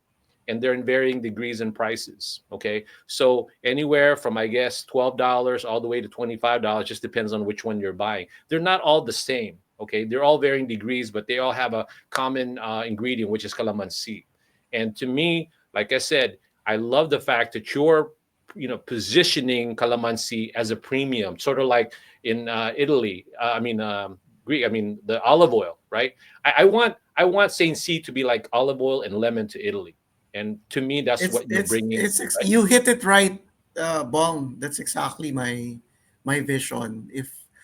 and they're in varying degrees and prices. Okay. So anywhere from, I guess, $12 all the way to $25, just depends on which one you're buying. They're not all the same. Okay. They're all varying degrees, but they all have a common ingredient, which is calamansi. And to me, like I said, I love the fact that you're, positioning calamansi as a premium, sort of like in Italy. Greek. I mean, the olive oil, right? I want Saint C to be like olive oil and lemon to Italy, and to me, that's what you're bringing, right? you hit it right, Bong. That's exactly my vision.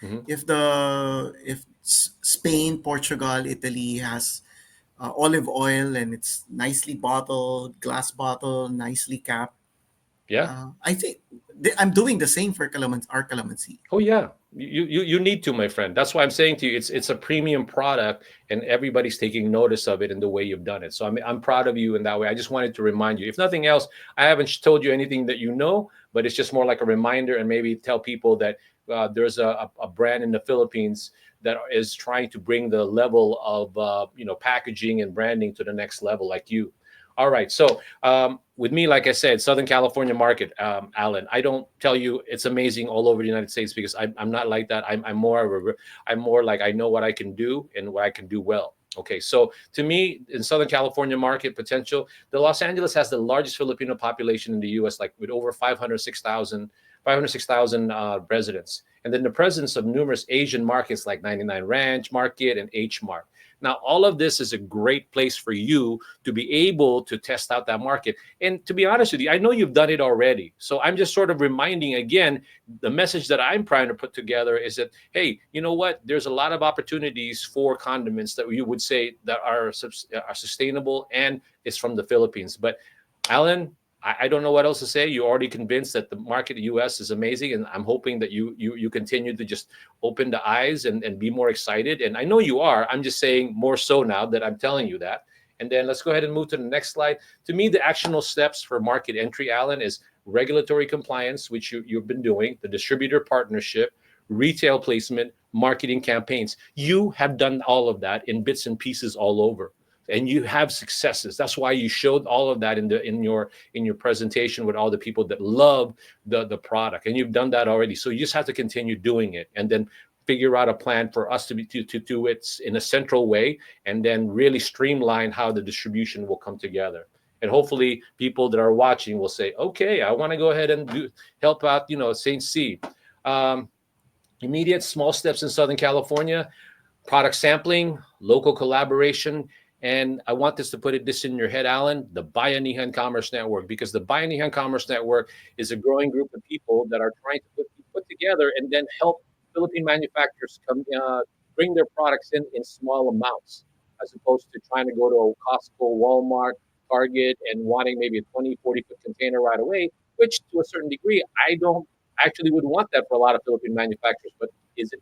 Mhm. If Spain, Portugal, Italy has olive oil and it's nicely bottled, glass bottle, nicely capped. Yeah. I think I'm doing the same for our calamansi. Oh yeah, you need to, my friend. That's why I'm saying to you, it's a premium product, and everybody's taking notice of it in the way you've done it. So I'm proud of you in that way. I just wanted to remind you. If nothing else, I haven't told you anything that you know, but it's just more like a reminder, and maybe tell people that there's a brand in the Philippines that is trying to bring the level of packaging and branding to the next level, like you. All right, so with me, like I said, Southern California market, Alan. I don't tell you it's amazing all over the United States because I'm not like that. I'm more like I know what I can do and what I can do well. Okay, so to me, in Southern California market potential, the Los Angeles has the largest Filipino population in the U.S., like with over 506,000 residents, and then the presence of numerous Asian markets like 99 Ranch Market and H Mart. Now, all of this is a great place for you to be able to test out that market. And to be honest with you, I know you've done it already. So I'm just sort of reminding again, the message that I'm trying to put together is that, hey, you know what? There's a lot of opportunities for condiments that you would say that are sustainable and is from the Philippines. But Alan, I don't know what else to say. You're already convinced that the market in the US is amazing. And I'm hoping that you continue to just open the eyes and be more excited. And I know you are. I'm just saying more so now that I'm telling you that. And then let's go ahead and move to the next slide. To me, the actionable steps for market entry, Alan, is regulatory compliance, which you've been doing, the distributor partnership, retail placement, marketing campaigns. You have done all of that in bits and pieces all over, and you have successes. That's why you showed all of that in your presentation with all the people that love the product, and you've done that already. So you just have to continue doing it, and then figure out a plan for us to do it in a central way, and then really streamline how the distribution will come together. And hopefully people that are watching will say, okay, I want to go ahead and help out, St. C. Immediate small steps in Southern California: product sampling, local collaboration, and I want this in your head, Alan, the Bayanihan Commerce Network, because the Bayanihan Commerce Network is a growing group of people that are trying to put together and then help Philippine manufacturers bring their products in small amounts, as opposed to trying to go to a Costco, Walmart, Target, and wanting maybe a 20, 40-foot container right away, which to a certain degree, I don't actually would want that for a lot of Philippine manufacturers, but is it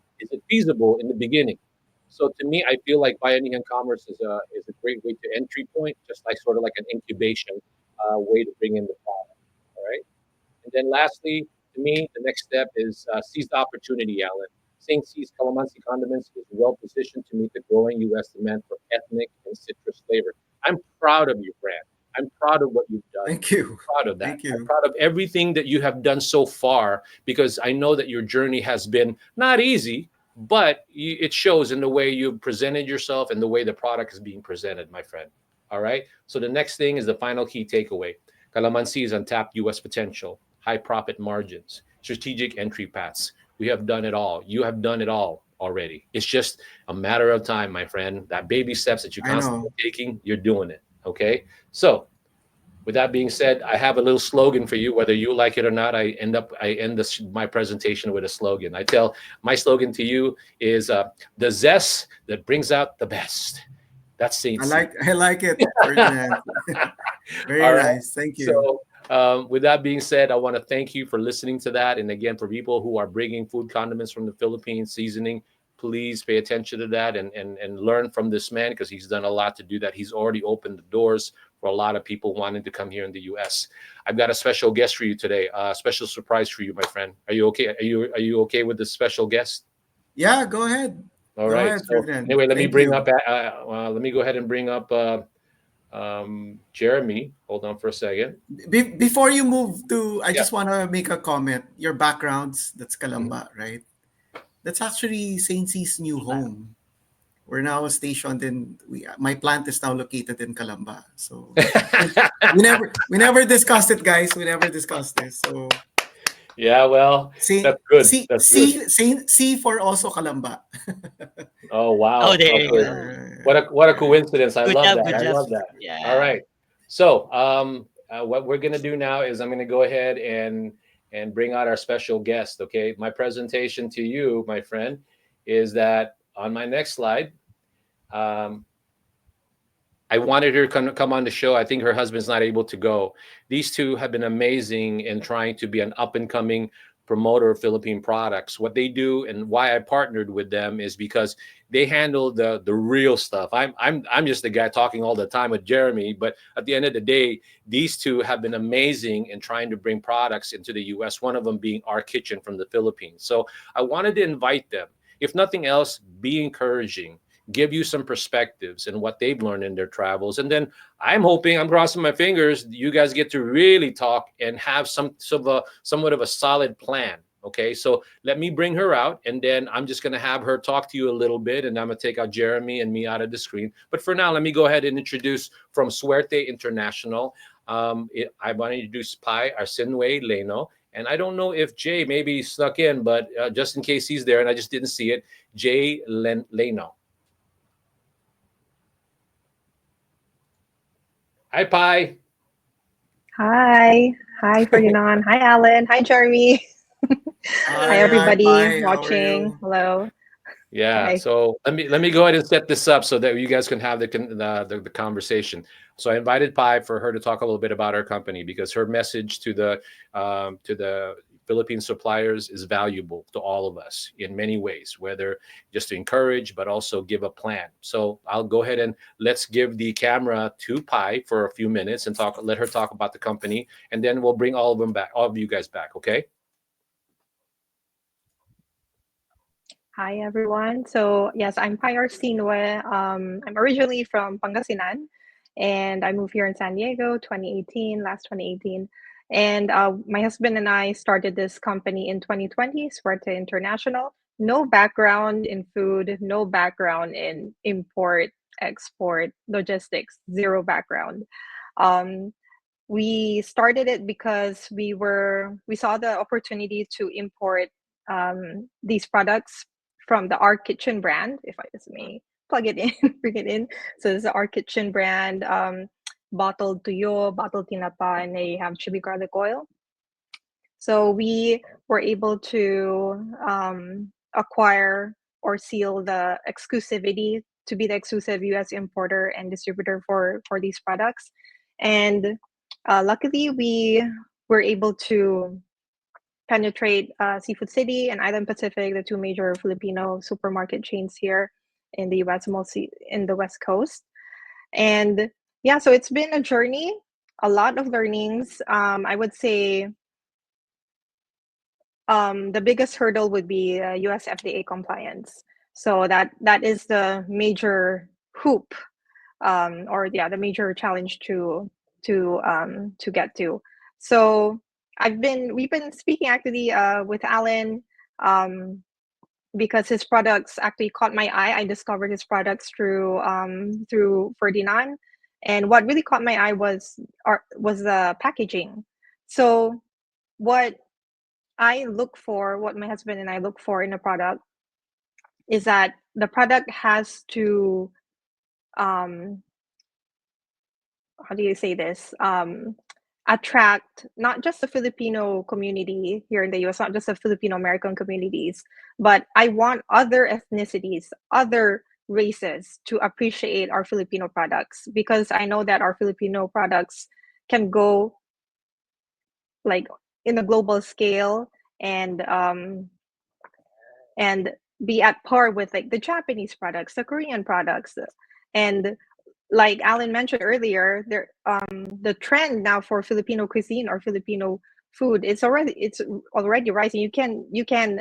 feasible in the beginning? So to me, I feel like Bayanihan Commerce is a great way to entry point, just like sort of like an incubation way to bring in the product. All right. And then lastly, to me, the next step is seize the opportunity, Alan. St. C's Calamansi Condiments is well positioned to meet the growing U.S. demand for ethnic and citrus flavor. I'm proud of your brand. I'm proud of what you've done. Thank you. I'm proud of that. Thank you. I'm proud of everything that you have done so far, because I know that your journey has been not easy, but it shows in the way you presented yourself and the way the product is being presented, my friend. All right. So the next thing is the final key takeaway. Calamansi is untapped U.S. potential, high profit margins, strategic entry paths. We have done it all. You have done it all already. It's just a matter of time, my friend. That baby steps that you're constantly taking, you're doing it. Okay. So with that being said, I have a little slogan for you. Whether you like it or not, I end my presentation with a slogan. My slogan to you is the zest that brings out the best. That's St. C. I like it, Ferdinand. Very All right. nice. Thank you. So with that being said, I want to thank you for listening to that. And again, for people who are bringing food condiments from the Philippines, seasoning, please pay attention to that and learn from this man, because he's done a lot to do that. He's already opened the doors for a lot of people wanting to come here in the U.S. I've got a special guest for you today, a special surprise for you, my friend. Are you okay? Are you okay with this special guest? Yeah, go ahead. All right. So, anyway, let me go ahead and bring up Jeremy. Hold on for a second. Before you move to, I just want to make a comment. Your backgrounds, that's Calamba, right? That's actually St. C's new home. We're now stationed my plant is now located in Calamba. So we never discussed it, guys. We never discussed this. So yeah, well, that's good. C for also Calamba. Oh wow! Oh, there you go. What a coincidence! I love that. Good I job. love that. Yeah. All right. So what we're gonna do now is I'm gonna go ahead and bring out our special guest. Okay, my presentation to you, my friend, is that on my next slide. I wanted her to come on the show. I think her husband's not able to go. These two have been amazing in trying to be an up-and-coming promoter of Philippine products. What they do and why I partnered with them is because they handle the real stuff. I'm just the guy talking all the time with Jeremy, but at the end of the day, these two have been amazing in trying to bring products into the U.S., one of them being Our Kitchen from the Philippines. So I wanted to invite them. If nothing else, be encouraging. Give you some perspectives and what they've learned in their travels. And then I'm crossing my fingers, you guys get to really talk and have somewhat of a solid plan. Okay, so let me bring her out, and then I'm just going to have her talk to you a little bit, and I'm going to take out Jeremy and me out of the screen. But for now, let me go ahead and introduce from Suerte International. I want to introduce Pai Arsenue Leno. And I don't know if Jay maybe snuck in, but just in case he's there and I just didn't see it, Jay Leno. Hi, Pai. Hi. Hi, Ferdinand. Hi, Alan. Hi, Jeremy. Hi, everybody watching. Hello. Yeah. Hi. So let me go ahead and set this up so that you guys can have the conversation. So I invited Pai for her to talk a little bit about her company, because her message to the Philippine suppliers is valuable to all of us in many ways, whether just to encourage, but also give a plan. So I'll go ahead and let's give the camera to Pi for a few minutes and let her talk about the company, and then we'll bring all of them back, all of you guys back. Okay. Hi, everyone. So, yes, I'm Payar Sinue. I'm originally from Pangasinan, and I moved here in San Diego 2018, last 2018. And my husband and I started this company in 2020, Suerte International. No background in food, no background in import, export, logistics, zero background. Um, we started it because we saw the opportunity to import these products from the Our Kitchen brand, if I just may plug it in, bring it in. So this is the Our Kitchen brand, bottled tuyo, bottled tinapa, and they have chili garlic oil. So we were able to acquire or seal the exclusivity to be the exclusive U.S. importer and distributor for these products. And luckily, we were able to penetrate Seafood City and Island Pacific, the two major Filipino supermarket chains here in the US, mostly in the West Coast. And yeah, so it's been a journey, a lot of learnings. I would say the biggest hurdle would be US FDA compliance. So that is the major hoop, the major challenge to get to. So we've been speaking actually with Allan because his products actually caught my eye. I discovered his products through Ferdinand, and what really caught my eye was the packaging. So what my husband and I look for in a product is that the product has to how do you say this? Attract not just the Filipino community here in the US, not just the Filipino American communities, but I want other ethnicities, other races to appreciate our Filipino products, because I know that our Filipino products can go like in a global scale and be at par with like the Japanese products, the Korean products, and like Allan mentioned earlier, the trend now for Filipino cuisine or Filipino food, it's already rising. You can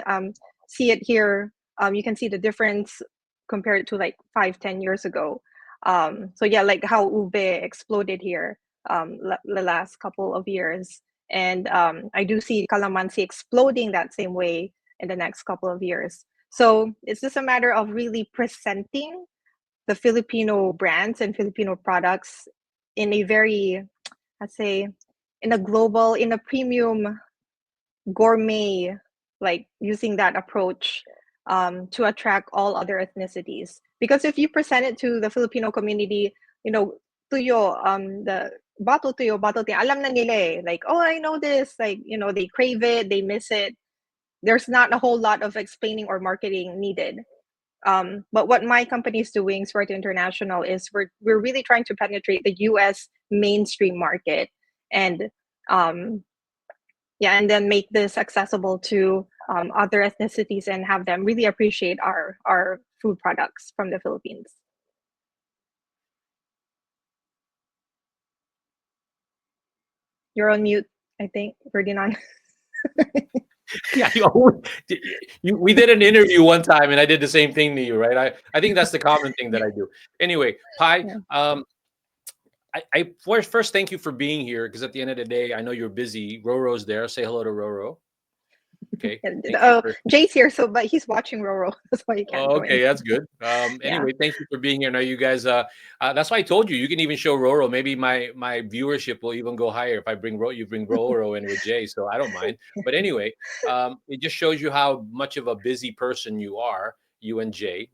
see it here. You can see the difference compared to like 5-10 years ago. So yeah, like how ube exploded here the last couple of years, and I do see Calamansi exploding that same way in the next couple of years. So it's just a matter of really presenting the Filipino brands and Filipino products in a very, let's say, in a premium gourmet, like using that approach to attract all other ethnicities. Because if you present it to the Filipino community, tuyo, the bottle tuyo, bottle tuyo, alam na nila eh. Like, oh, I know this. Like, they crave it, they miss it. There's not a whole lot of explaining or marketing needed. But what my company is doing, Suerte International, is we're really trying to penetrate the U.S. mainstream market, and and then make this accessible to other ethnicities and have them really appreciate our food products from the Philippines. You're on mute, I think, Ferdinand. Yeah, we did an interview one time, and I did the same thing to you, right? I think that's the common thing that I do. Anyway, Pi, Yeah. I first thank you for being here, because at the end of the day, I know you're busy. Roro's there. Say hello to Roro. Okay. Jay's here, but he's watching Roro. That's why you can't join. Okay, that's good. Anyway, thank you for being here. Now, you guys, that's why I told you can even show Roro. Maybe my viewership will even go higher if I bring Roro in with Jay. So I don't mind. But anyway, it just shows you how much of a busy person you are, you and Jay.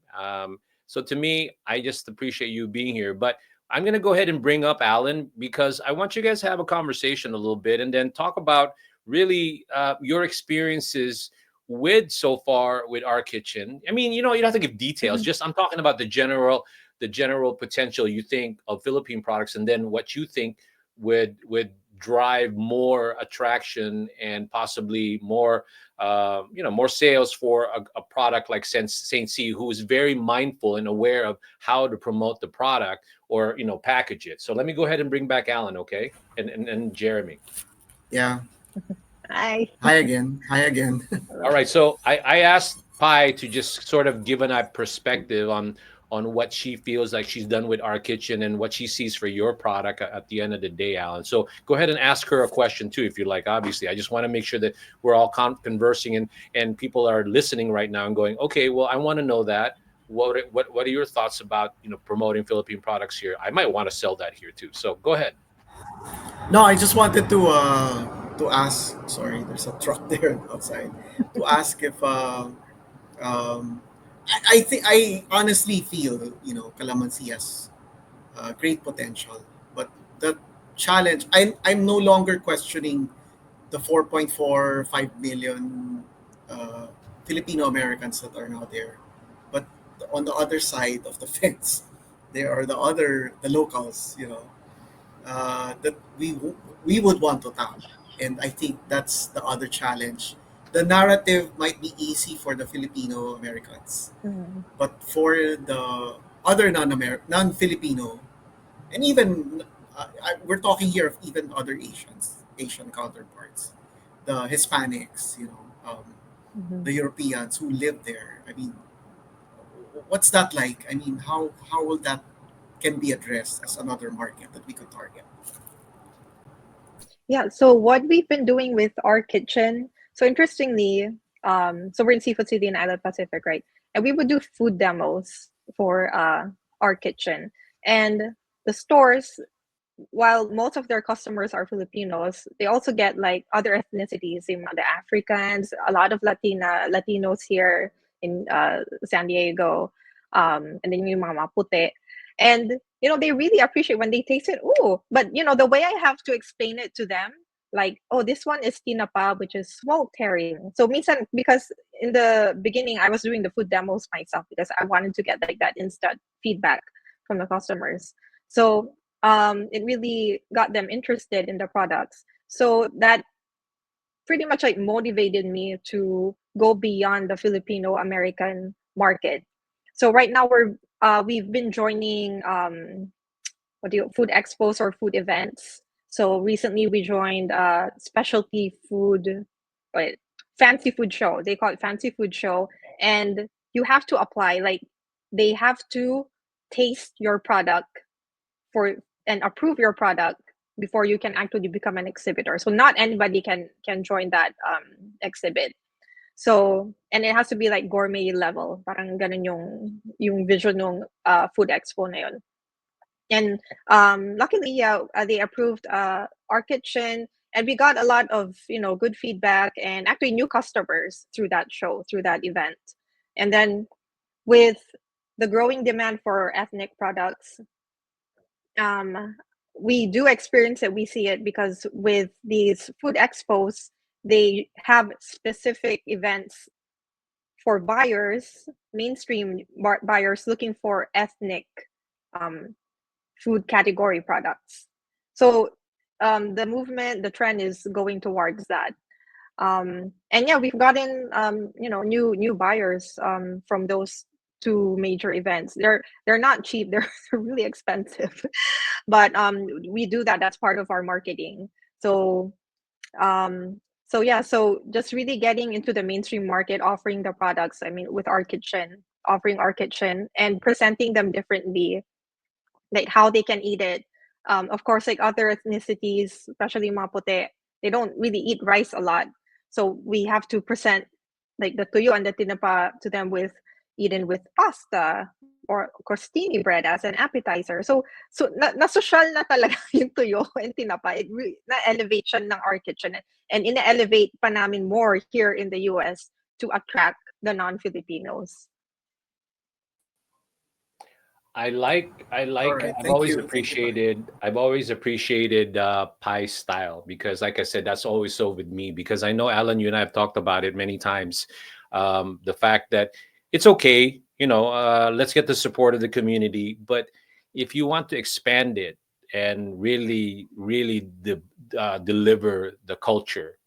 So to me, I just appreciate you being here. But I'm going to go ahead and bring up Allan, because I want you guys to have a conversation a little bit and then talk about really your experiences so far with Our Kitchen. I mean, you don't have to give details. Just I'm talking about the general potential you think of Philippine products, and then what you think would drive more attraction and possibly more more sales for a product like Saint C, who is very mindful and aware of how to promote the product or package it. So let me go ahead and bring back Alan, okay, and Jeremy. Yeah. I Hi again. Hi again. All right. So I asked Pi to just sort of give a perspective on what she feels like she's done with our kitchen and what she sees for your product at the end of the day, Alan. So go ahead and ask her a question too, if you like. Obviously, I just want to make sure that we're all conversing and people are listening right now and going, okay, well, I want to know that. What are your thoughts about promoting Philippine products here? I might want to sell that here too. So go ahead. No, I just wanted to ask. Sorry, there's a truck there outside. To ask if I think I honestly feel Calamansi has great potential, but the challenge I'm no longer questioning the 4.45 million uh, Filipino Americans that are now there, but on the other side of the fence, there are the locals, that we would want to tap. And I think that's the other challenge. The narrative might be easy for the Filipino Americans, mm, but for the other non-Filipino, and even we're talking here of even other Asian counterparts, the Hispanics, mhm. the Europeans who live there. I mean, what's that like? I mean, how will that can be addressed as another market that we could target? Yeah, so what we've been doing with our kitchen, so interestingly, so we're in Seafood City in Island Pacific, right? And we would do food demos for our kitchen. And the stores, while most of their customers are Filipinos, they also get like other ethnicities, the Africans, a lot of Latinos here in San Diego, and then yung mga Maputi. And they really appreciate when they taste it. Oh, but the way I have to explain it to them, like, oh, this one is tinapa, which is smoked herring. So minsan, because in the beginning I was doing the food demos myself because I wanted to get like that instant feedback from the customers. So it really got them interested in the products. So that pretty much like motivated me to go beyond the Filipino American market. So right now we've been joining food expos or food events. So recently we joined specialty food, wait, fancy food show. They call it fancy food show, and you have to apply. Like they have to taste your product for and approve your product before you can actually become an exhibitor. So not anybody can join that exhibit. So and it has to be like gourmet level. Parang ganun yung vision ng food expo na yun. And luckily, yeah, they approved our kitchen, and we got a lot of good feedback and actually new customers through that show, through that event. And then with the growing demand for ethnic products, we do experience it. We see it because with these food expos, they have specific events for buyers, mainstream buyers looking for ethnic um, food category products. So the trend is going towards that. And yeah, we've gotten new buyers from those two major events. They're not cheap. They're really expensive, but we do that. That's part of our marketing. So yeah, so just really getting into the mainstream market, offering the products. I mean, with our kitchen, offering our kitchen and presenting them differently, like how they can eat it. Of course, like other ethnicities, especially Mapuche, they don't really eat rice a lot. So we have to present like the tuyo and the tinapa to them with eaten with pasta or crostini bread as an appetizer. So na-social na talaga yung tuyo and tinapa. It really na-elevate siya ng our kitchen. And ina-elevate pa namin more here in the US to attract the non-Filipinos. I like All right, I've thank always you. Thank you, Pai. appreciated Pie's style, because like I said, that's always so with me, because I know Alan, you and I have talked about it many times. The fact that it's okay, let's get the support of the community, but if you want to expand it and really deliver the culture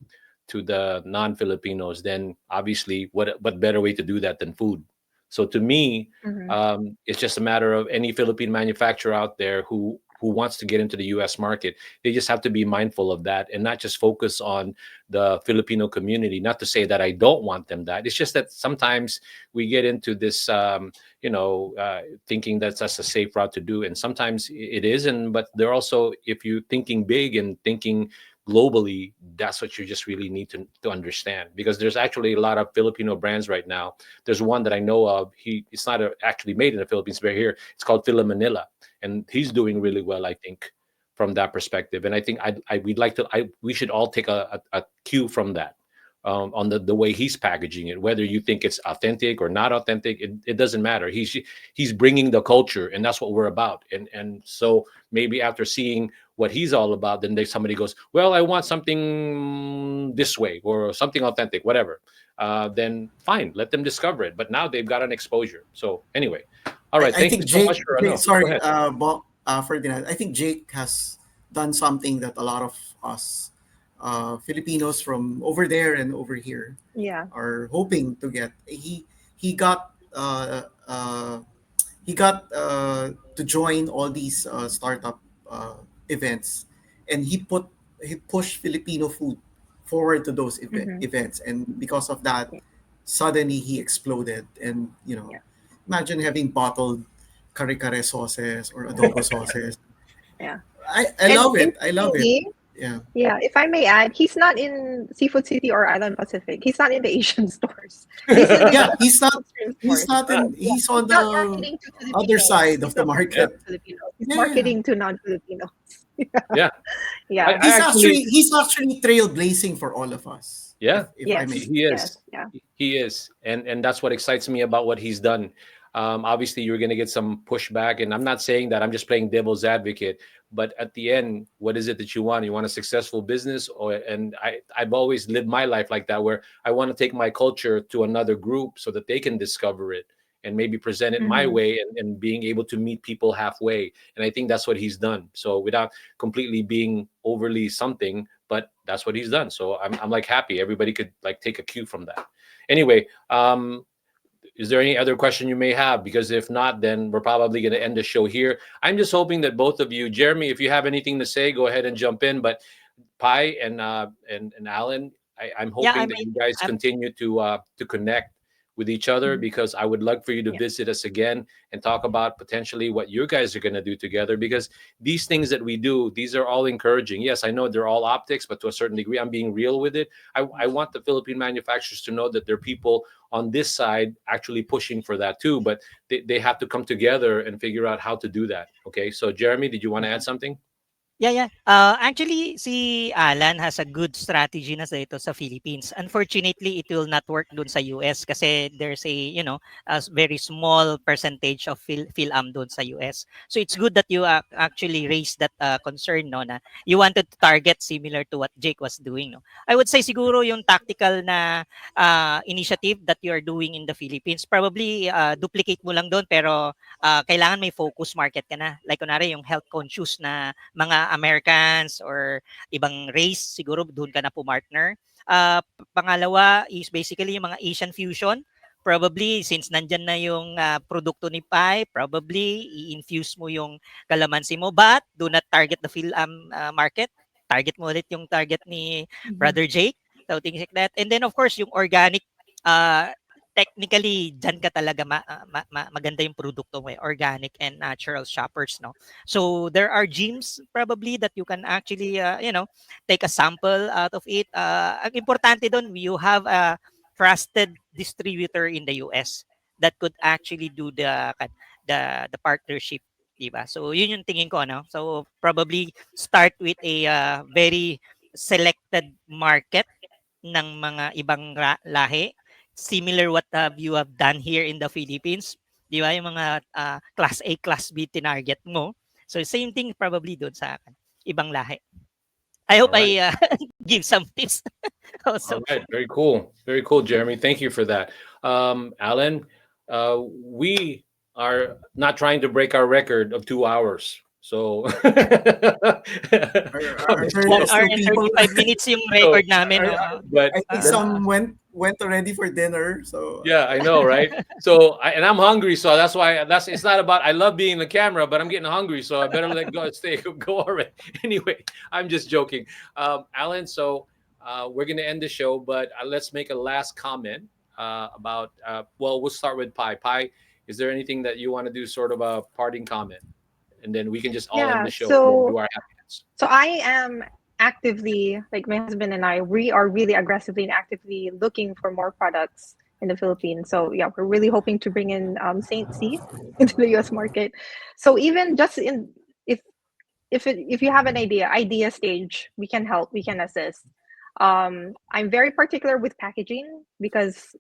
to the non-Filipinos, then obviously, what better way to do that than food? So to me, Mm-hmm. it's just a matter of any Philippine manufacturer out there who wants to get into the U.S. market. They just have to be mindful of that and not just focus on the Filipino community. Not to say that I don't want them that. It's just that sometimes we get into this, thinking that's a safe route to do, and sometimes it isn't. But they're also, if you're thinking big and thinking globally, that's what you just really need to understand, because there's actually a lot of Filipino brands right now. There's one that I know of. It's not actually made in the Philippines, but here it's called Fila Manila, and he's doing really well, I think, from that perspective. And I think we'd like to, we should all take a cue from that, on the way he's packaging it. Whether you think it's authentic or not authentic, it doesn't matter. He's bringing the culture, and that's what we're about. And so maybe after seeing what he's all about, then somebody goes, well, I want something this way or something authentic, whatever. Then fine, let them discover it. But now they've got an exposure. So anyway, all right. I Thank you think so much for no. Go sorry, ahead. Ferdinand. I think Jake has done something that a lot of us Filipinos from over there and over here Yeah. are hoping to get. He got to join all these startup events, and he pushed Filipino food forward to those Mm-hmm. events, and because of that, Yeah. suddenly he exploded. And Yeah. imagine having bottled kare-kare sauces or adobo sauces. Yeah. I And love it. I love it. interestingly, Yeah. yeah, if I may add, he's not in Seafood City or Island Pacific. He's not in the Asian stores. He's in Yeah, the he's mainstream he's stores. not in Yeah, he's he's on not the marketing to other Filipinos. side of He's the not Yeah, marketing market. to Filipinos. He's Yeah. marketing to non-Filipinos. yeah. I, Yeah. I actually, He's actually trailblazing for all of us. yeah, If I Yes. may. he Yes. is. Yeah. He is, and that's what excites me about what he's done. Obviously, you're going to get some pushback, and I'm not saying that. I'm just playing devil's advocate. But at the end, what is it that you want? You want a successful business, and I've always lived my life like that, where I want to take my culture to another group so that they can discover it and maybe present it my Mm-hmm. way, and being able to meet people halfway. And I think that's what he's done. So without completely being overly something, but that's what he's done. So I'm like happy everybody could like take a cue from that. Anyway, is there any other question you may have? Because if not, then we're probably going to end the show here. I'm just hoping that both of you, Jeremy, if you have anything to say, go ahead and jump in. But Pi and Alan, I'm Yeah, I hoping that might. you guys I'm, continue to connect with each other, Mm-hmm. because I would love for you to Yeah. visit us again and talk about potentially what you guys are going to do together. Because these things that we do, these are all encouraging. Yes, I know they're all optics, but to a certain degree, I'm being real with it. I want the Philippine manufacturers to know that there are people on this side actually pushing for that too, but they have to come together and figure out how to do that. Okay, so Jeremy, did you want to add something? Yeah, yeah. Actually, si Alan has a good strategy na sa ito sa Philippines. Unfortunately, it will not work dun sa US kasi there's a very small percentage of PhilAm dun sa US. So it's good that you actually raised that concern, no, na you wanted to target similar to what Jake was doing, no. I would say siguro yung tactical na initiative that you are doing in the Philippines, probably duplicate mo lang doon, pero kailangan may focus market ka na. Like kunwari yung health conscious na mga Americans or ibang race, siguro doon ka na po partner. Pangalawa is basically yung mga Asian fusion. Probably, since nandyan na yung produkto ni Pai, probably i-infuse mo yung calamansi mo, but do not target the PhilAm market. Target mo ulit yung target ni Mm-hmm. Brother Jake. So, things like that. And then, of course, yung organic, uh, technically, dyan ka talaga maganda yung produkto mo, organic and natural shoppers, no? So there are gyms probably that you can actually, take a sample out of it. Ang importante doon, you have a trusted distributor in the US that could actually do the partnership, diba? So yun yung tingin ko, ano? So probably start with a very selected market ng mga ibang lahi, similar what you have done here in the Philippines, di ba? Yung mga class A, class B tinarget mo. So same thing probably doon sa akin, ibang lahi. I All hope right. I give some tips All also. right, very cool, Jeremy. Thank you for that. Alan, we are not trying to break our record of 2 hours. So, Are there 1 hour still and people? 35 minutes yung so, record namin, no? but I think the, some went already for dinner. So yeah, I know, right? So, and I'm hungry, so that's why it's not about I love being in the camera, but I'm getting hungry, so I better let go stay go already. Anyway, I'm just joking, Alan. So, we're gonna end the show, but let's make a last comment about. Well, we'll start with Pi. Pi, is there anything that you want to do, sort of a parting comment, and then we can just all end Yeah, the show and then do our happiness. so I am actively, like my husband and I, we are really aggressively and actively looking for more products in the Philippines. So yeah, we're really hoping to bring in Saint C into the US market. So even just in if you have an idea stage, we can help, we can assist. I'm very particular with packaging because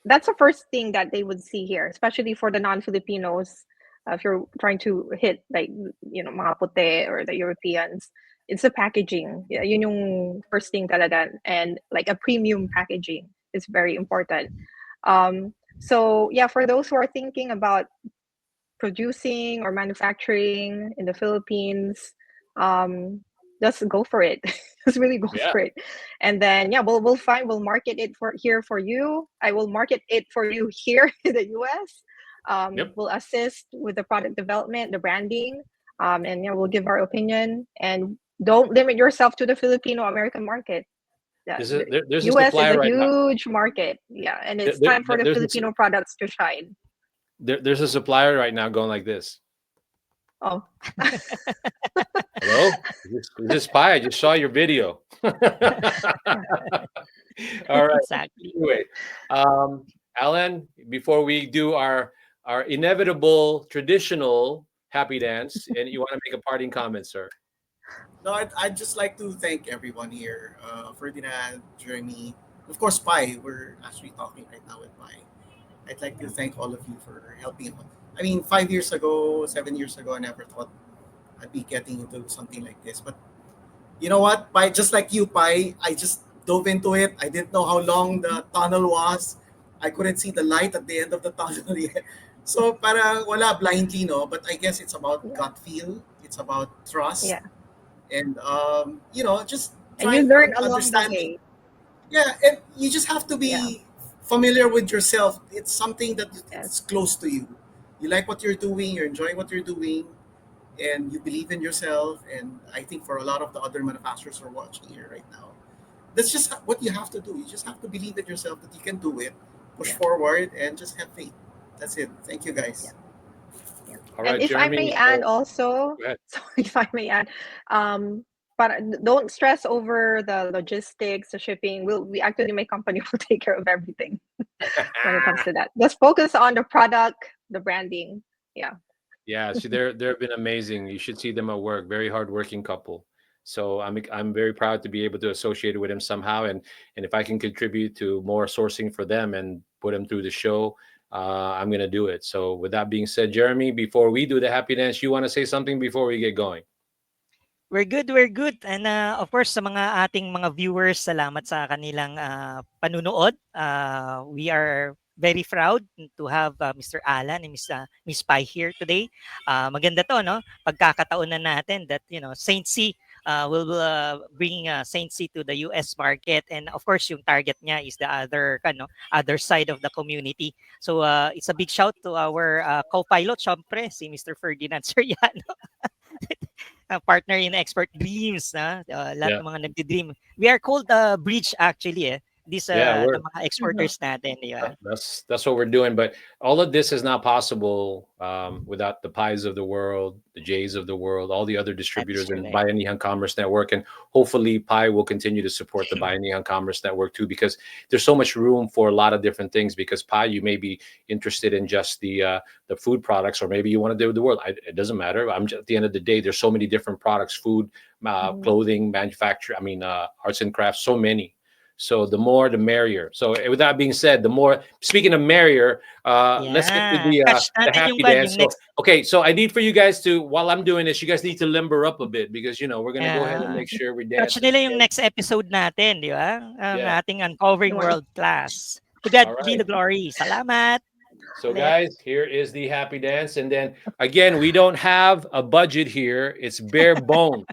that's the first thing that they would see here, especially for the non-Filipinos. If you're trying to hit like mga puti or the Europeans, it's the packaging. Yeah, yun yung first thing talaga, and like a premium packaging is very important. So yeah, for those who are thinking about producing or manufacturing in the Philippines, just go for it. Just really go Yeah. for it. And then yeah, we'll market it for here for you. I will market it for you here in the US. Yep. We'll assist with the product development, the branding, and yeah, we'll give our opinion. And don't limit yourself to the Filipino American market. Yeah, the There's a US is supplier a right now. huge market. Yeah, and There, it's time for there- the there's a, Filipino products to shine. there's a supplier right now going like this. Oh. Hello, is this Pi? I just saw your video. All right. Exactly. Anyway, Alan, before we do our inevitable traditional happy dance, and you want to make a parting comment, sir? no, I'd just like to thank everyone here, Ferdinand, Jeremy, of course, Pi. We're actually talking right now with Pi. I'd like to thank all of you for helping out. I mean, 5 years ago, 7 years ago, I never thought I'd be getting into something like this. But you know what, Pi? Just like you, Pi, I just dove into it. I didn't know how long the tunnel was. I couldn't see the light at the end of the tunnel yet. So para wala blindly, no? But I guess it's about Yeah. gut feel. It's about trust. Yeah. And, just And you trying learn along the understanding. way. Yeah, and you just have to Yeah. be familiar with yourself. It's something that Yes. it's close to you. You like what you're doing, you're enjoying what you're doing, and you believe in yourself. And I think for a lot of the other manufacturers who are watching here right now, that's just what you have to do. You just have to believe in yourself that you can do it, push Yeah. forward, and just have faith. That's it. Thank you, guys. Yeah. Yeah. All And right, if I may Jeremy. add also, Go ahead. sorry, if I may add, but don't stress over the logistics, the shipping. We actually, my company will take care of everything when it comes to that. Just focus on the product, the branding. Yeah. Yeah, see, they've been amazing. You should see them at work. Very hardworking couple. So I'm very proud to be able to associate with them somehow, and if I can contribute to more sourcing for them and put them through the show, I'm gonna do it. So with that being said, Jeremy, before we do the happy dance, you want to say something before we get going? We're good, we're good. And of course, sa mga ating mga viewers, salamat sa kanilang panunood. We are very proud to have Mr. Alan and Miss Pai here today. Maganda to, no? Pagkakataon na natin that, Saint C will bring Saint C to the US market. And of course, yung target niya is the other side of the community. So it's a big shout to our co-pilot, syempre, si Mr. Ferdinand Soriano. Partner in Expert Dreams, na lahat Yeah, ng mga nagdi-dream. We are called bridge actually This yeah, the we're mga exporters natin, di ba? that's what we're doing. But all of this is not possible without the Pies of the world, the Jays of the world, all the other That is distributors and correct. Bayanihan Commerce Network, and hopefully Pi will continue to support the Bayanihan Commerce Network too, because there's so much room for a lot of different things. Because Pi, you may be interested in just the food products, or maybe you want to do the world. It doesn't matter. At the end of the day, there's so many different products: food, clothing, manufacture. I mean, arts and crafts. So many. So the more, the merrier. So with that being said, the more. Speaking of merrier, let's get to Yeah. Catch the natin happy yung dance. So, next. okay, so I need for you guys to, while I'm doing this, you guys need to limber up a bit because we're gonna go ahead and make sure we Catch dance. nila yung next episode natin, di ba? Ang Yeah. ating Uncovering Sure. World Class. To God All be right. the glory. Salamat! So guys, here is the happy dance. And then again, we don't have a budget here. It's bare bones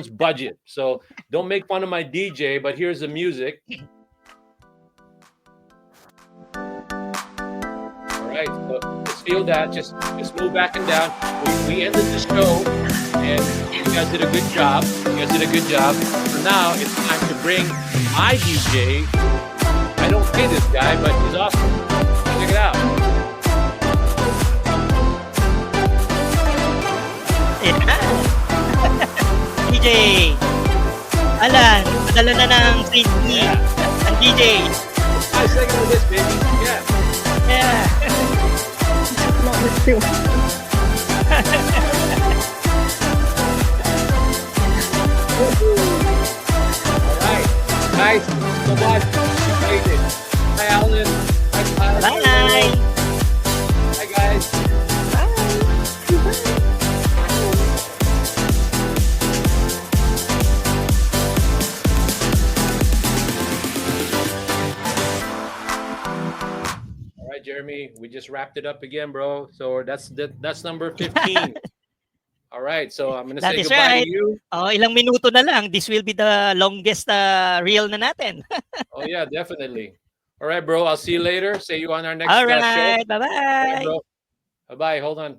budget. So don't make fun of my DJ, but here's the music. All right, so let's feel that. Just move back and down. We ended the show, and you guys did a good job. So now it's time to bring my DJ. I don't pay this guy, but he's awesome. Check it out. DJ Allan, padala na ng Saint ang DJ. I second with this, baby. Yeah. Not with you. All right. Nice. So much. Appreciate it. Hi, Allan. Hi, Kyle. Bye. Hi, guys. All right, Jeremy. We just wrapped it up again, bro. So that's number 15. All right. So I'm gonna That say is goodbye right. to you. Oh, ilang minuto na lang. This will be the longest reel na natin. Oh yeah, definitely. All right, bro. I'll see you later. See you on our next All show. right. All right, Bye-bye. bro. Bye-bye. Hold on.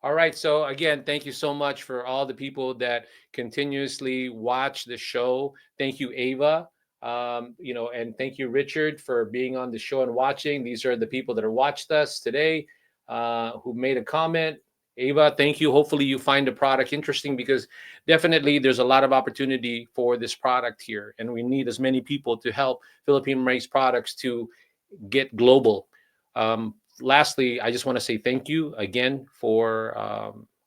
All right. So again, thank you so much for all the people that continuously watch the show. Thank you, Ava. And thank you, Richard, for being on the show and watching. These are the people that have watched us today, who made a comment. Ava, thank you. Hopefully you find the product interesting, because definitely there's a lot of opportunity for this product here. And we need as many people to help Philippine-raised products to get global. Lastly, I just want to say thank you again for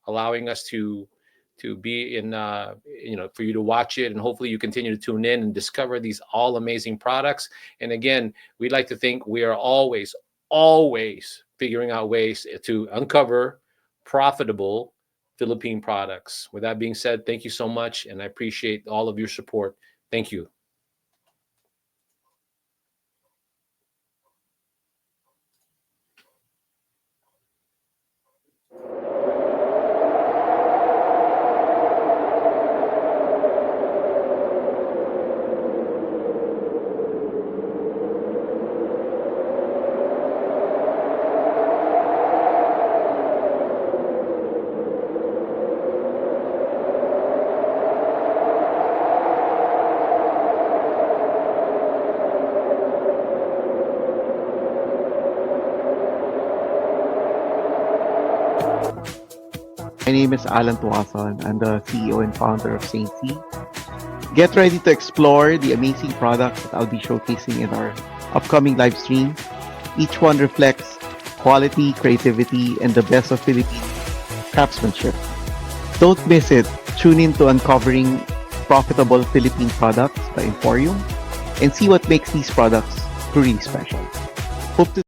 allowing us to be in, for you to watch it. And hopefully you continue to tune in and discover these all amazing products. And again, we'd like to think we are always figuring out ways to uncover profitable Philippine products. With that being said, thank you so much, and I appreciate all of your support. Thank you. My name is Allan Tuazon. I'm the CEO and founder of Saint C. Get ready to explore the amazing products that I'll be showcasing in our upcoming live stream. Each one reflects quality, creativity, and the best of Philippine craftsmanship. Don't miss it. Tune in to uncovering profitable Philippine products by Emporium and see what makes these products truly special. Hope to